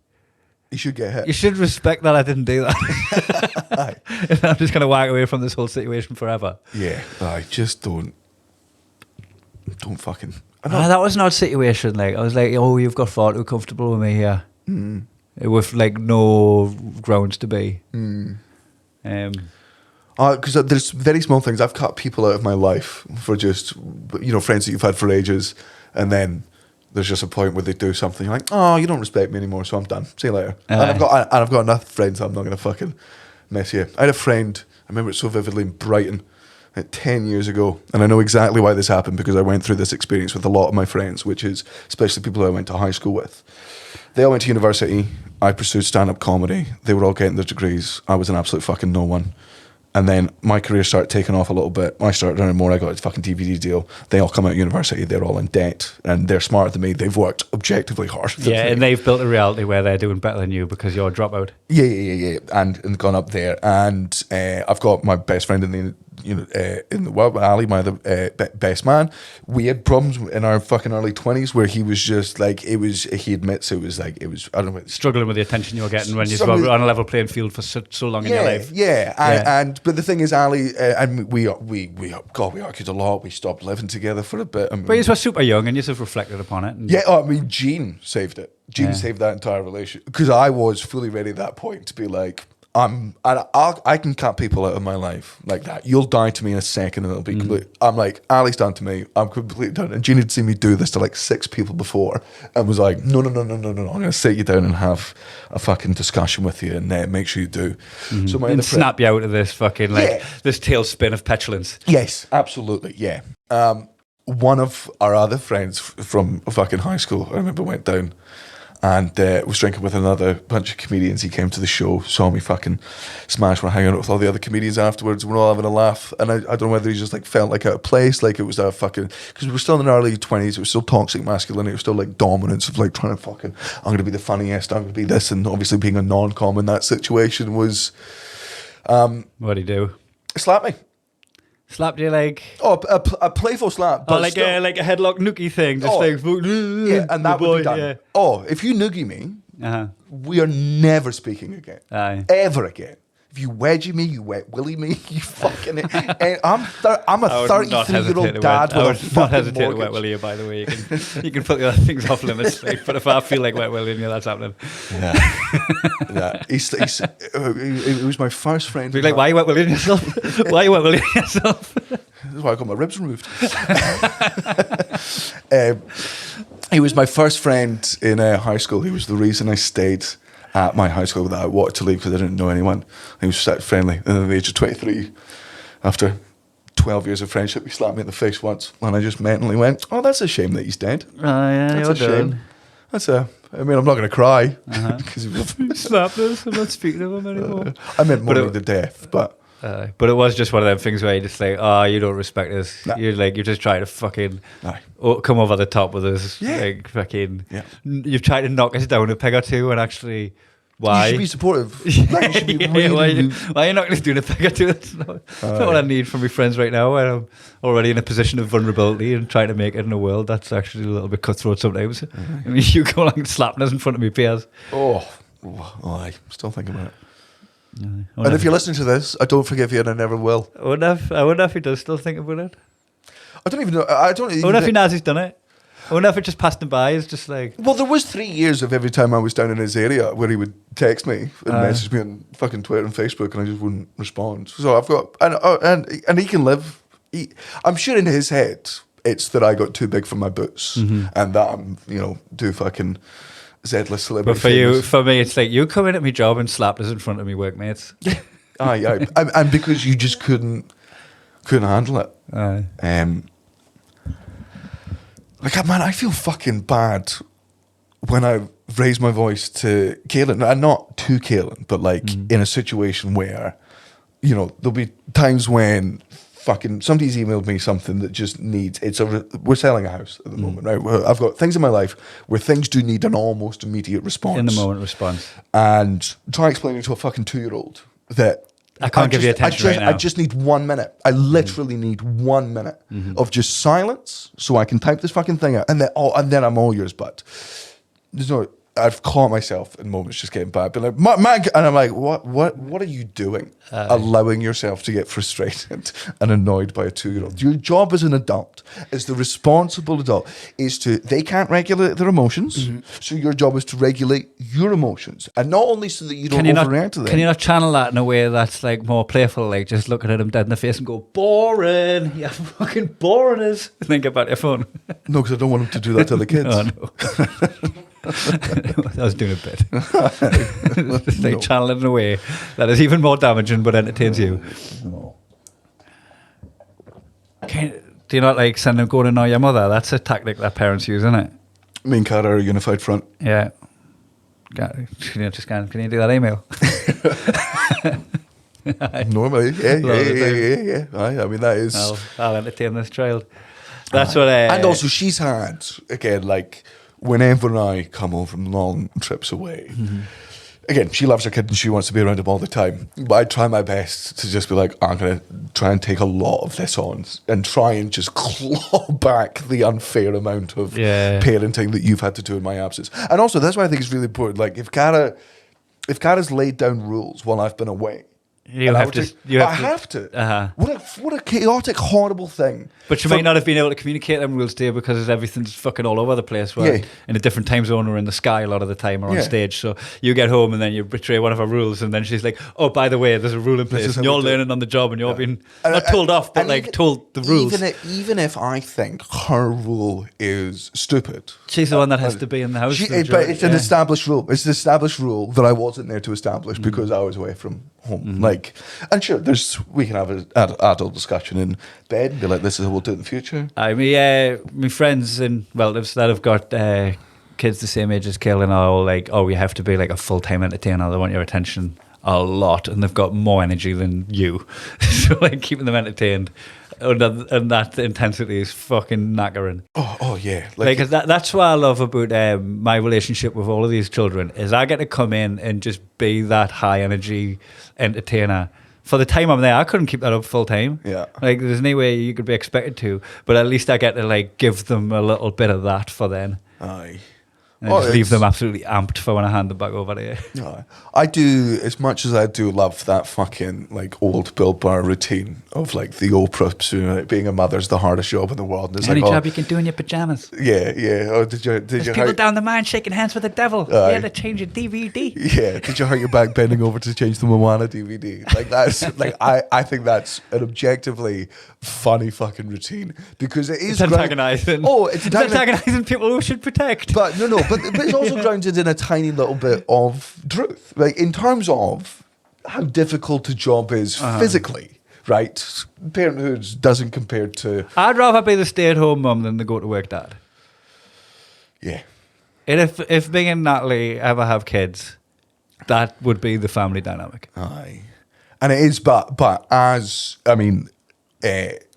You should get hit. you should respect that I didn't do that. And I'm just going to walk away from this whole situation forever. Yeah, I just don't fucking. That was an odd situation. Like I was like, oh, you've got far too comfortable with me here, with like no grounds to be. Because there's very small things. I've cut people out of my life for just, friends that you've had for ages, and then there's just a point where they do something you're like, oh, you don't respect me anymore, so I'm done. See you later. And I've got enough friends I'm not going to fucking mess you. I had a friend, I remember it so vividly in Brighton, 10 years ago, and I know exactly why this happened because I went through this experience with a lot of my friends, which is especially people who I went to high school with. They all went to university. I pursued stand-up comedy. They were all getting their degrees. I was an absolute fucking no one. And then my career started taking off a little bit. I started earning more. I got a fucking DVD deal. They all come out of university. They're all in debt. And they're smarter than me. They've worked objectively hard. Yeah, and they've built a reality where they're doing better than you because you're a dropout. Yeah. And gone up there. And I've got my best friend in the world, Ali, my other best man. We had problems in our fucking early 20s where he was just like, he admits it was, I don't know. Struggling with the attention you're getting when you're on a level playing field for so long in your life. Yeah. But the thing is, Ali, and we argued a lot. We stopped living together for a bit. But you were super young and you just reflected upon it. Yeah, Gene saved it. Gene saved that entire relationship because I was fully ready at that point to be like, I can cut people out of my life like that. You'll die to me in a second and it'll be complete. I'm like, Ali's done to me. I'm completely done. And Gene had seen me do this to like 6 people before and was like, no. I'm going to sit you down and have a fucking discussion with you and make sure you do. So And snap you out of this fucking this tailspin of petulance. Yes, absolutely. Yeah. One of our other friends from fucking high school, I remember, went down and was drinking with another bunch of comedians. He came to the show, saw me fucking smash. We're hanging out with all the other comedians afterwards. We're all having a laugh. And I don't know whether he just like felt like out of place, like it was a fucking, because we were still in our early 20s. It was still toxic masculinity. It was still like dominance of like trying to fucking, I'm going to be the funniest, I'm going to be this. And obviously being a non-com in that situation was... What'd he do? Slap me. Slapped you like... Oh, a playful slap. Oh, like a headlock nookie thing. Just yeah, and that would be done. Yeah. Oh, if you noogie me, we are never speaking again. Aye. Ever again. If you wedgie me, you wet willy me, you fucking... I'm a 33-year-old dad with a I would not fucking hesitate to mortgage. wet willy you, by the way. You can put the other things off limits. Like, but if I feel like wet willying you, that's happening. Yeah. It was my first friend. Be like, why are you wet willying yourself? Why are you wet willying yourself? That's why I got my ribs removed. He was my first friend in high school. He was the reason I stayed at my high school that I wanted to leave because I didn't know anyone. He was so friendly. And at the age of 23, after 12 years of friendship, he slapped me in the face once. And I just mentally went, oh, that's a shame that he's dead. Oh, yeah, That's you're a shame. done. That's a I mean, I'm not going to cry. 'Cause Slap this. I'm not speaking of him anymore. I meant mourning the death, but But it was just one of them things where you just like, oh, you don't respect us. Nah. You're just trying to fucking Aye. come over the top with us. Yeah. Like fucking, Yeah. you've tried to knock us down a peg or two, and actually, why? you should be supportive. Like, you should be Yeah, really. why are you not going to do a peg or two? That's not what I need from my friends right now, where I'm already in a position of vulnerability and trying to make it in a world that's actually a little bit cutthroat sometimes. I mean, you go along and slapping us in front of me peers. Oh, I still thinking about it. And if you're listening to this, I don't forgive you, and I never will. I wonder if he does still think about it. I don't even know. I don't even I wonder if he think- knows he's done it. I wonder if it just passed him by. It's just like, Well, there was 3 years of every time I was down in his area where he would text me and message me on fucking Twitter and Facebook, and I just wouldn't respond. So I've got and he can live. I'm sure in his head it's that I got too big for my boots and that I'm too fucking Z-list celebrity. but for me, it's like you come in at my job and slapped us in front of me workmates. Aye, and because you just couldn't handle it. Aye. Like, man, I feel fucking bad when I raise my voice to Kaylin, and not to Kaylin, but like in a situation where, there'll be times when fucking somebody's emailed me something that just needs, we're selling a house at the moment, right? I've got things in my life where things do need an almost immediate response. In the moment response. And try explaining to a fucking 2-year-old that I can't give you attention right now. I just need 1 minute. I literally need 1 minute of just silence so I can type this fucking thing out, and then I'm all yours. But I've caught myself in moments just getting bad, but like, man, and I'm like, what are you doing? Allowing yourself to get frustrated and annoyed by a 2-year-old. Your job as an adult, as the responsible adult, is they can't regulate their emotions, so your job is to regulate your emotions, and not only so that you don't overreact to them. Can you not channel that in a way that's like more playful, like just looking at him dead in the face and go, boring, yeah, fucking boring as, and then get back to your phone. No, because I don't want him to do that to the kids. Oh, no. I was doing a bit. Just like channel it in a way that is even more damaging but entertains you. Do you not like send them go to know your mother? That's a tactic that parents use, isn't it? Me and Cara are a unified front. Yeah. Can you do that email? Normally, yeah. I mean, that is. I'll entertain this child. That's what. And also, she's had again, like whenever I come home from long trips away. Again, she loves her kid and she wants to be around him all the time. But I try my best to just be like, I'm going to try and take a lot of this on and try and just claw back the unfair amount of parenting that you've had to do in my absence. And also, that's why I think it's really important. Like, if Cara's laid down rules while I've been away, I have to. Uh-huh. What a chaotic, horrible thing. But you might not have been able to communicate them rules to you because everything's fucking all over the place. Where in a different time zone or in the sky a lot of the time or on stage. So you get home and then you betray one of her rules, and then she's like, "Oh, by the way, there's a rule in place." And you're learning on the job, and you're being not told off, but like told the rules. Even if I think her rule is stupid, she's the one that has to be in the house. But it's an established rule. It's an established rule that I wasn't there to establish because I was away from home. Like, and sure, we can have an adult discussion in bed and be like, this is how we'll do it in the future. My friends and relatives that have got kids the same age as Kaylin are all like, oh, you have to be like a full-time entertainer. They want your attention a lot, and they've got more energy than you. So like keeping them entertained and that intensity is fucking knackering. Oh yeah. Like that's what I love about my relationship with all of these children is I get to come in and just be that high energy entertainer. For the time I'm there, I couldn't keep that up full time. Yeah. Like there's no way you could be expected to, but at least I get to like give them a little bit of that for then. Aye. And just leave them absolutely amped for when I hand them back over to you. No, I do, as much as I do love that fucking like old Bill Burr routine of like the Oprah, like, being a mother's the hardest job in the world. And any job you can do in your pajamas. Yeah. Oh, did you people down the mine shaking hands with the devil. You had to change your DVD. Yeah, did you hurt your back bending over to change the Moana DVD? Like that's like I think that's an objectively funny fucking routine because it is antagonizing. It's antagonizing people who should protect. But no. But it's also grounded in a tiny little bit of truth. Like in terms of how difficult a job is physically, right? Parenthood doesn't compare to... I'd rather be the stay-at-home mum than the go-to-work dad. Yeah. And if me and Natalie ever have kids, that would be the family dynamic. Aye. And it is, but as, I mean,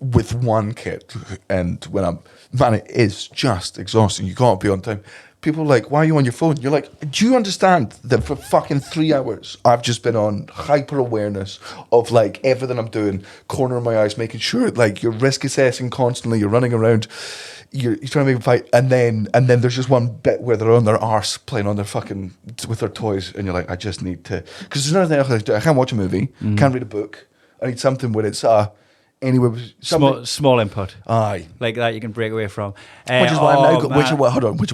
with one kid, and man, it is just exhausting. You can't be on time. People are like, why are you on your phone? You're like, do you understand that for fucking 3 hours, I've just been on hyper awareness of like everything I'm doing, corner of my eyes, making sure like you're risk assessing constantly, you're running around, you're trying to make a fight, and then there's just one bit where they're on their arse playing on their fucking, with their toys, and you're like, I just need to, because there's nothing else I can do. I can't watch a movie, can't read a book. I need something where it's anyway, Small input. Aye. Like that you can break away from. Which is why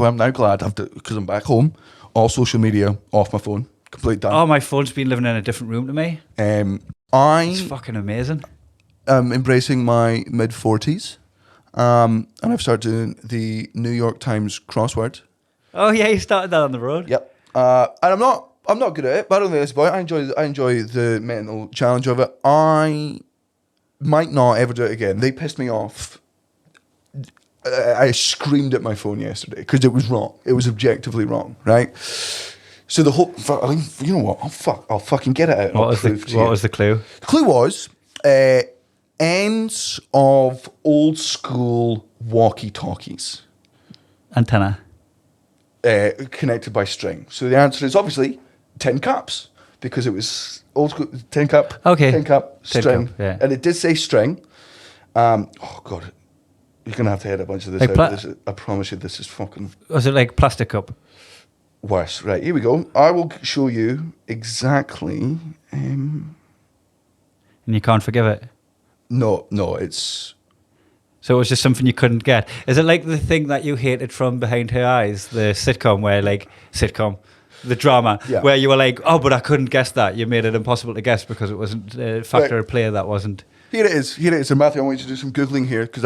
I'm now glad because I'm back home. All social media off my phone, completely done. Oh, my phone's been living in a different room to me. It's I fucking amazing. am embracing my mid-40s, and I've started doing the New York Times crossword. Oh yeah, you started that on the road. Yep. And I'm not good at it, but I don't think that's about it. I enjoy the mental challenge of it. I might not ever do it again. They pissed me off. I screamed at my phone yesterday because it was wrong. It was objectively wrong, right? So the whole, you know what? I'll fucking get it out. What was the clue? The clue was ends of old school walkie-talkies. Antenna. Connected by string. So the answer is obviously tin cups, because it was old school tin cup. Okay. Tin cup, Tin string. cup, yeah. And it did say string. Oh God, you're gonna have to edit a bunch of this Like out. I promise you, this is fucking Was it like plastic cup? worse. Right, here we go. I will show you exactly. And you can't forgive it. No, it's. So it was just something you couldn't get. Is it like the thing that you hated from Behind Her Eyes, the sitcom the drama, Yeah. where you were like, oh, but I couldn't guess that. You made it impossible to guess because it wasn't a factor of play that wasn't. Here it is. And Matthew, I want you to do some Googling here, because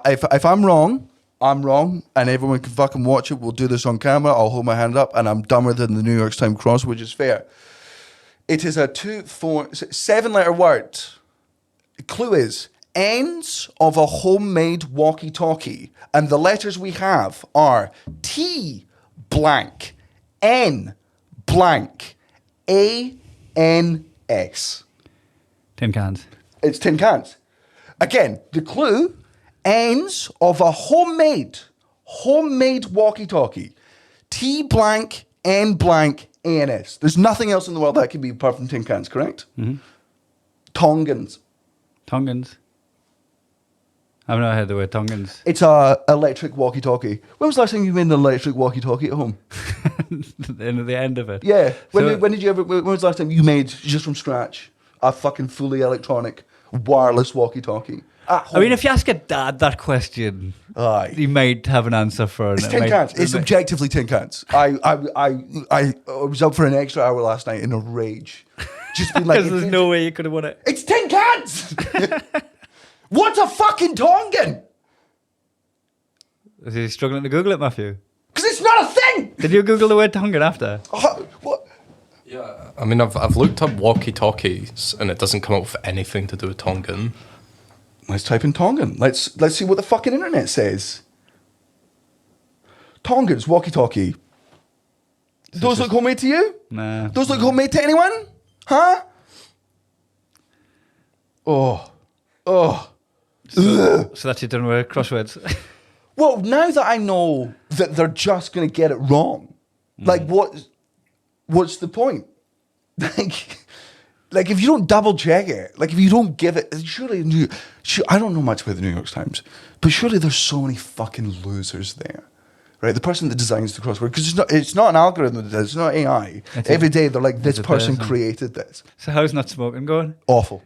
if I'm wrong, I'm wrong, and everyone can fucking watch it. We'll do this on camera. I'll hold my hand up, and I'm dumber than the New York Times cross, which is fair. It is a 7-letter word. The clue is ends of a homemade walkie-talkie, and the letters we have are T blank, N blank, A-N-S. Tin cans. It's tin cans. Again, the clue, ends of a homemade walkie-talkie. T blank, N blank, A-N-S. There's nothing else in the world that can be apart from tin cans, correct? Mm-hmm. Tongans. I've never heard the word Tongans. It's a electric walkie-talkie. When was the last time you made an electric walkie-talkie at home? The end of it. Yeah. When was the last time you made, just from scratch, a fucking fully electronic wireless walkie-talkie? I mean, if you ask a dad that question, aye, he might have an answer for it. It's tin cans. It's objectively tin cans. I was up for an extra hour last night in a rage. Just been like, because there's no way you could have won it. It's tin cans. What's a fucking Tongan? Is he struggling to Google it, Matthew? Because it's not a thing. Did you Google the word Tongan after? What? Yeah, I mean, I've looked up walkie-talkies and it doesn't come up with anything to do with Tongan. Let's type in Tongan. Let's see what the fucking internet says. Tongans, walkie-talkie. Those look homemade to you? Nah. Those look homemade to anyone? Huh? Oh. So that's you done with crosswords. Well, now that I know that they're just going to get it wrong, like what's the point? Like if you don't double check it, like if you don't give it, surely I don't know much about the New York Times, but surely there's so many fucking losers there, right? The person that designs the crossword, because it's not an algorithm, it's not AI. Every day they're like, this person created this. So how's not smoking going? Awful.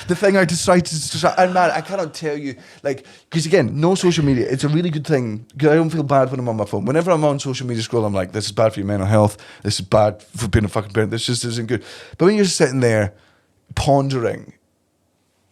The thing I decided to, and man, I cannot tell you, like, because again, no social media. It's a really good thing because I don't feel bad when I'm on my phone. Whenever I'm on social media scroll, I'm like, this is bad for your mental health. This is bad for being a fucking parent. This just isn't good. But when you're just sitting there pondering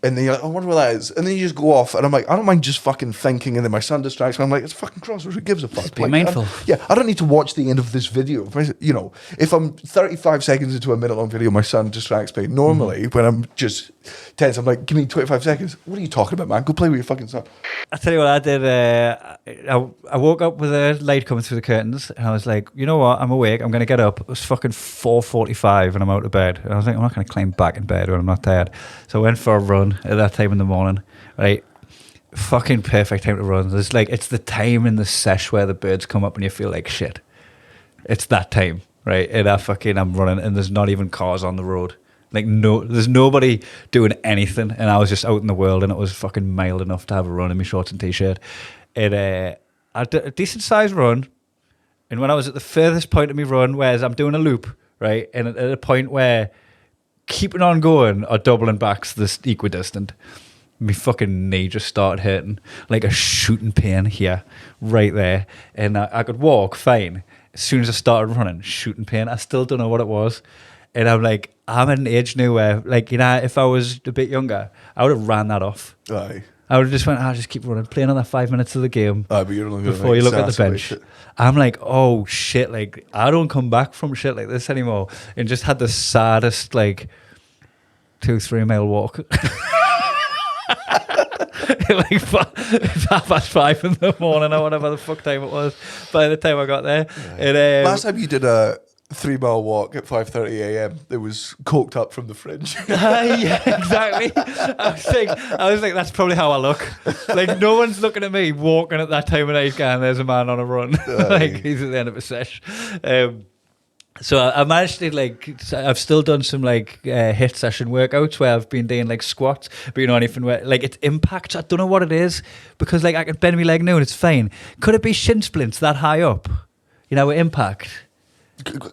And then you're like, I wonder what that is. And then you just go off, and I'm like, I don't mind just fucking thinking, and then my son distracts me. I'm like, it's fucking crossword. Who gives a fuck? be Like, mindful. I don't need to watch the end of this video. You know, if I'm 35 seconds into a minute-long video, my son distracts me. Normally, when I'm just tense, I'm like, give me 25 seconds. What are you talking about, man? Go play with your fucking son. I tell you what I did. I woke up with a light coming through the curtains, and I was like, you know what? I'm awake. I'm going to get up. It was fucking 4:45, and I'm out of bed. And I was like, I'm not going to climb back in bed when I'm not tired. So I went for a run at that time in the morning. Right, fucking perfect time to run. There's like, it's the time in the sesh where the birds come up and you feel like shit. It's that time, right? And I'm running, and there's not even cars on the road. Like, no, there's nobody doing anything, and I was just out in the world, and it was fucking mild enough to have a run in my shorts and t-shirt. I did a decent sized run, and when I was at the furthest point of my run, whereas I'm doing a loop, right, and at a point where keeping on going or doubling back's this equidistant, my fucking knee just started hurting like a shooting pain here, right there, and I could walk fine. As soon as I started running, shooting pain. I still don't know what it was. And I'm like, I'm at an age now where, like, you know, if I was a bit younger, I would have ran that off. Aye. I would have just went, I'll just keep running, play another 5 minutes of the game But you're only gonna, before like, you look at the bench. exacerbate it. I'm like, oh shit, like, I don't come back from shit like this anymore. And just had the saddest, like, 2-3 mile walk. Like 5:30 in the morning or whatever the fuck time it was by the time I got there. And, Last time you did a 3-mile walk at 5:30 a.m. it was coked up from the fridge. yeah, exactly. I was like, that's probably how I look. Like, no one's looking at me walking at that time of night going, there's a man on a run. Like, he's at the end of a sesh. So I managed to, like, I've still done some, like, HIIT session workouts where I've been doing, like, squats, but, you know, anything where, like, it impacts. I don't know what it is, because, like, I can bend my leg now and it's fine. Could it be shin splints that high up? You know, impact.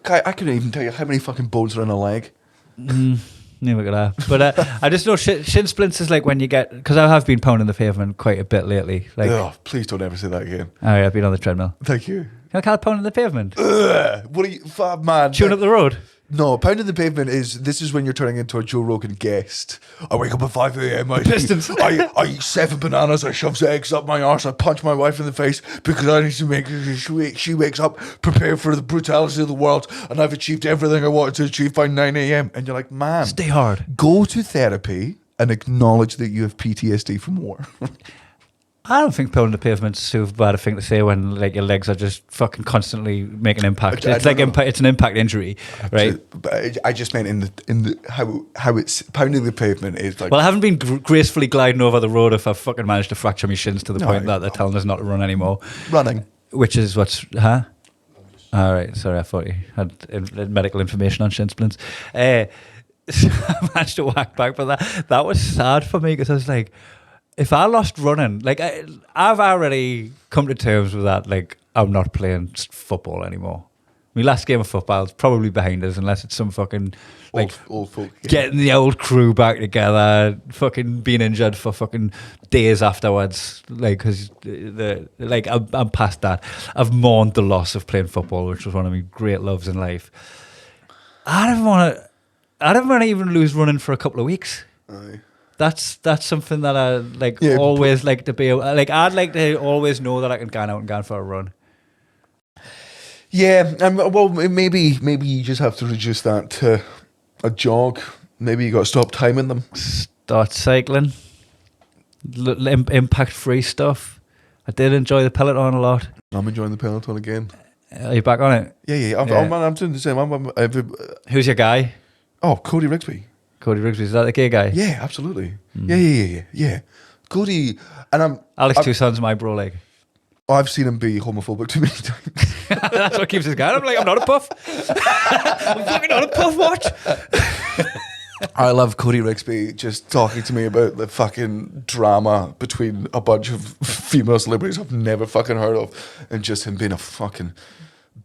I couldn't even tell you how many fucking bones are in a leg. Never gonna. But I just know shin splints is like when you get, because I have been pounding the pavement quite a bit lately. Like, Oh, please don't ever say that again. oh yeah, I've been on the treadmill. Thank you. I can't pound the pavement. What are you, man? Tune up the road. No, pounding the pavement this is when you're turning into a Joe Rogan guest. I wake up at 5 a.m. Pistons. I eat 7 bananas. I shove eggs up my arse. I punch my wife in the face because I need to make sure she wakes up prepared for the brutality of the world, and I've achieved everything I wanted to achieve by 9 a.m. And you're like, man, Stay hard. go to therapy and acknowledge that you have PTSD from war. I don't think pounding the pavement's so bad a thing to say when, like, your legs are just fucking constantly making impact. I It's like don't know. it's an impact injury, right? But I just meant in the how it's pounding the pavement is like. Well, I haven't been gracefully gliding over the road if I've fucking managed to fracture my shins to the No, point that they're telling us not to run anymore. Running. Which is what's, huh? All right, sorry, I thought you had medical information on shin splints. So I managed to whack back, but that was sad for me because I was like, if I lost running, like, I've already come to terms with that, like, I'm not playing football anymore. My last game of football is probably behind us unless it's some fucking, like, old folk. getting the old crew back together, fucking being injured for fucking days afterwards. Like, because I'm past that. I've mourned the loss of playing football, which was one of my great loves in life. I don't want to even lose running for a couple of weeks. Aye. That's something that I like Yeah, always like to be like. I'd like to always know that I can go out and go for a run. Yeah, well, maybe you just have to reduce that to a jog. Maybe you got to stop timing them. Start cycling, impact-free stuff. I did enjoy the Peloton a lot. I'm enjoying the Peloton again. Are you back on it? Yeah. I'm doing the same. Who's your guy? Oh, Cody Rigsby. Cody Rigsby. Is that the gay guy? Yeah, absolutely. Yeah. Cody, and Alex Toussaint's my bro leg. I've seen him be homophobic too many times. That's what keeps us going. I'm like, I'm not a puff. I'm fucking not a puff. Watch. I love Cody Rigsby just talking to me about the fucking drama between a bunch of female celebrities I've never fucking heard of, and just him being a fucking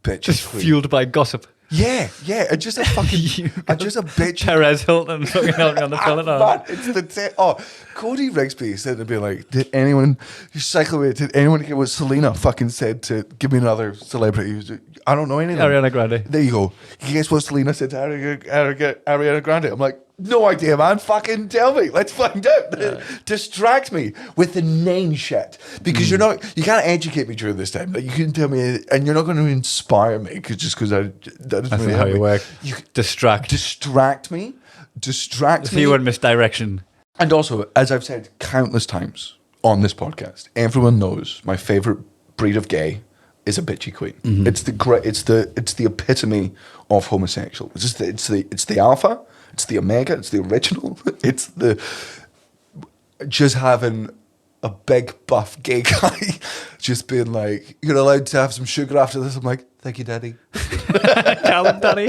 bitch. Just queen. fueled by gossip. Yeah, and just a fucking, just a bitch. Perez Hilton fucking helping on the Peloton. Man, it's the Cody Rigsby said to be like, did anyone hear what Selena fucking said to give me another celebrity? I don't know anything. Ariana Grande. There you go. You guess what Selena said to Ariana Grande? I'm like, No idea, man. Fucking tell me. Let's find out. Distract me with the name shit. Because you can't educate me during this time. Like, you can tell me, and you're not going to inspire me that doesn't That's really not how help you me. work. Distract. Distract me. So you want misdirection. And also, as I've said countless times on this podcast, everyone knows my favorite breed of gay is a bitchy queen. Mm-hmm. It's the epitome of homosexual. It's the alpha. It's the omega. It's the original. It's the just having a big buff gay guy just being like, you're allowed to have some sugar after this. I'm like, thank you, Daddy. Callum, Daddy.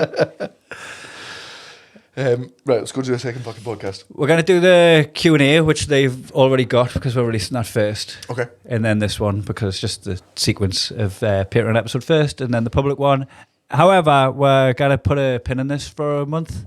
Right, let's go to the second fucking podcast. We're going to do the Q&A, which they've already got because we're releasing that first. Okay. And then this one because just the sequence of Patreon episode first and then the public one. However, we're going to put a pin in this for a month.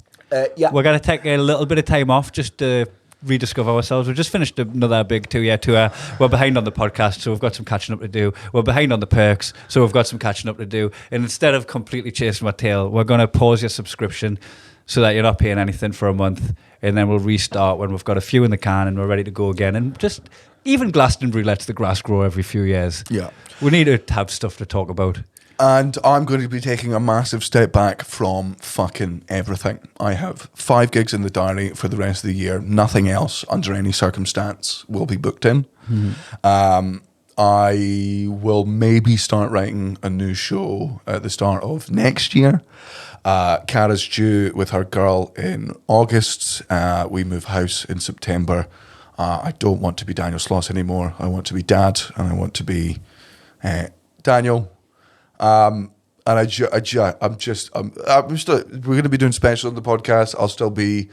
Yeah. We're going to take a little bit of time off just to rediscover ourselves. We've just finished another big 2-year tour. We're behind on the podcast, so we've got some catching up to do. We're behind on the perks, so we've got some catching up to do. And instead of completely chasing our tail, we're going to pause your subscription so that you're not paying anything for a month. And then we'll restart when we've got a few in the can and we're ready to go again. And just even Glastonbury lets the grass grow every few years. Yeah. We need to have stuff to talk about. And I'm going to be taking a massive step back from fucking everything. I have 5 gigs in the diary for the rest of the year. Nothing else under any circumstance will be booked in. I will maybe start writing a new show at the start of next year. Cara's due with her girl in August. We move house in September. I don't want to be Daniel Sloss anymore. I want to be Dad, and I want to be Daniel. And I'm still, we're going to be doing special on the podcast. I'll still be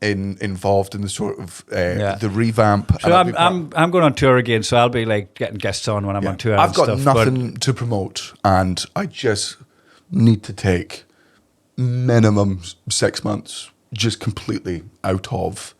involved in the sort of the revamp. So I'm going on tour again, so I'll be like getting guests on when I'm on tour. I've got and stuff, nothing to promote, and I just need to take minimum 6 months just completely out of.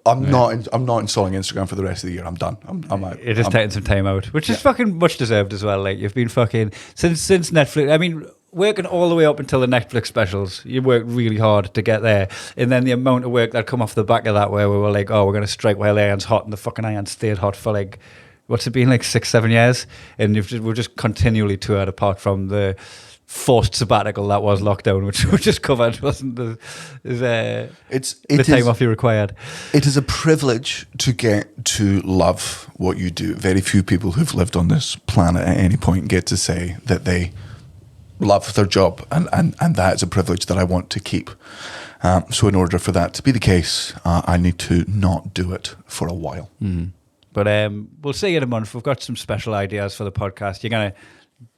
I'm not installing Instagram for the rest of the year. I'm done. I'm out. You're just taking some time out, which is fucking much deserved as well. Like, you've been fucking since Netflix. I mean, working all the way up until the Netflix specials, you worked really hard to get there, and then the amount of work that come off the back of that, where we were like, oh, we're going to strike while the iron's hot, and the fucking iron stayed hot for like, what's it been, like 6-7 years, and we've just continually toured apart from the forced sabbatical that was lockdown, which we just covered, wasn't the time off you required. It is a privilege to get to love what you do. Very few people who've lived on this planet at any point get to say that they love their job, and that is a privilege that I want to keep. So in order for that to be the case, I need to not do it for a while. But we'll see you in a month. We've got some special ideas for the podcast. You're going to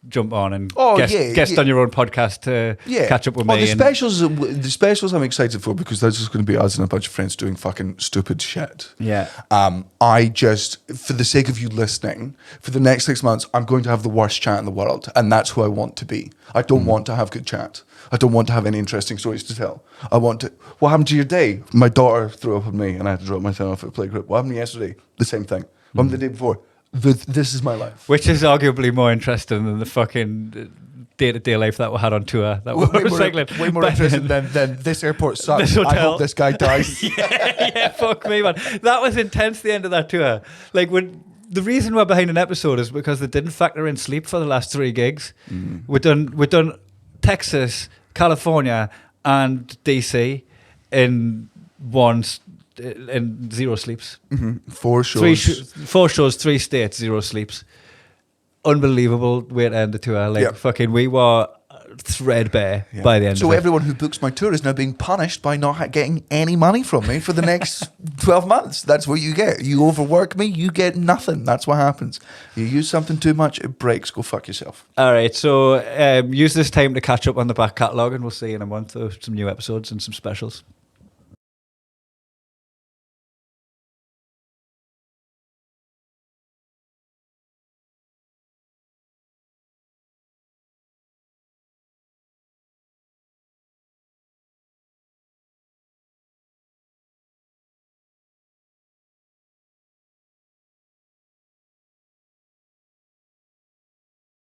jump on and guest on your own podcast to catch up with me. The specials I'm excited for, because that's just going to be us and a bunch of friends doing fucking stupid shit. Yeah. I just, for the sake of you listening, for the next 6 months, I'm going to have the worst chat in the world, and that's who I want to be. I don't want to have good chat. I don't want to have any interesting stories to tell. I want to. What happened to your day? My daughter threw up on me, and I had to drop myself off at playgroup. What happened yesterday? The same thing. What happened the day before? This is my life. Which is arguably more interesting than the fucking day-to-day life that we had on tour. That we were recycling. Way more interesting than this airport sucks. This I hope this guy dies. yeah, fuck me, man. That was intense, the end of that tour. Like, the reason we're behind an episode is because they didn't factor in sleep for the last 3 gigs. We've done Texas, California, and DC in in 0 sleeps. 4 shows. 4 shows, 3 states, 0 sleeps. Unbelievable way to end the tour. Like, fucking, we were threadbare by the end of it. So everyone who books my tour is now being punished by not getting any money from me for the next 12 months. That's what you get. You overwork me, you get nothing. That's what happens. You use something too much, it breaks. Go fuck yourself. All right, so use this time to catch up on the back catalogue, and we'll see you in a month with some new episodes and some specials.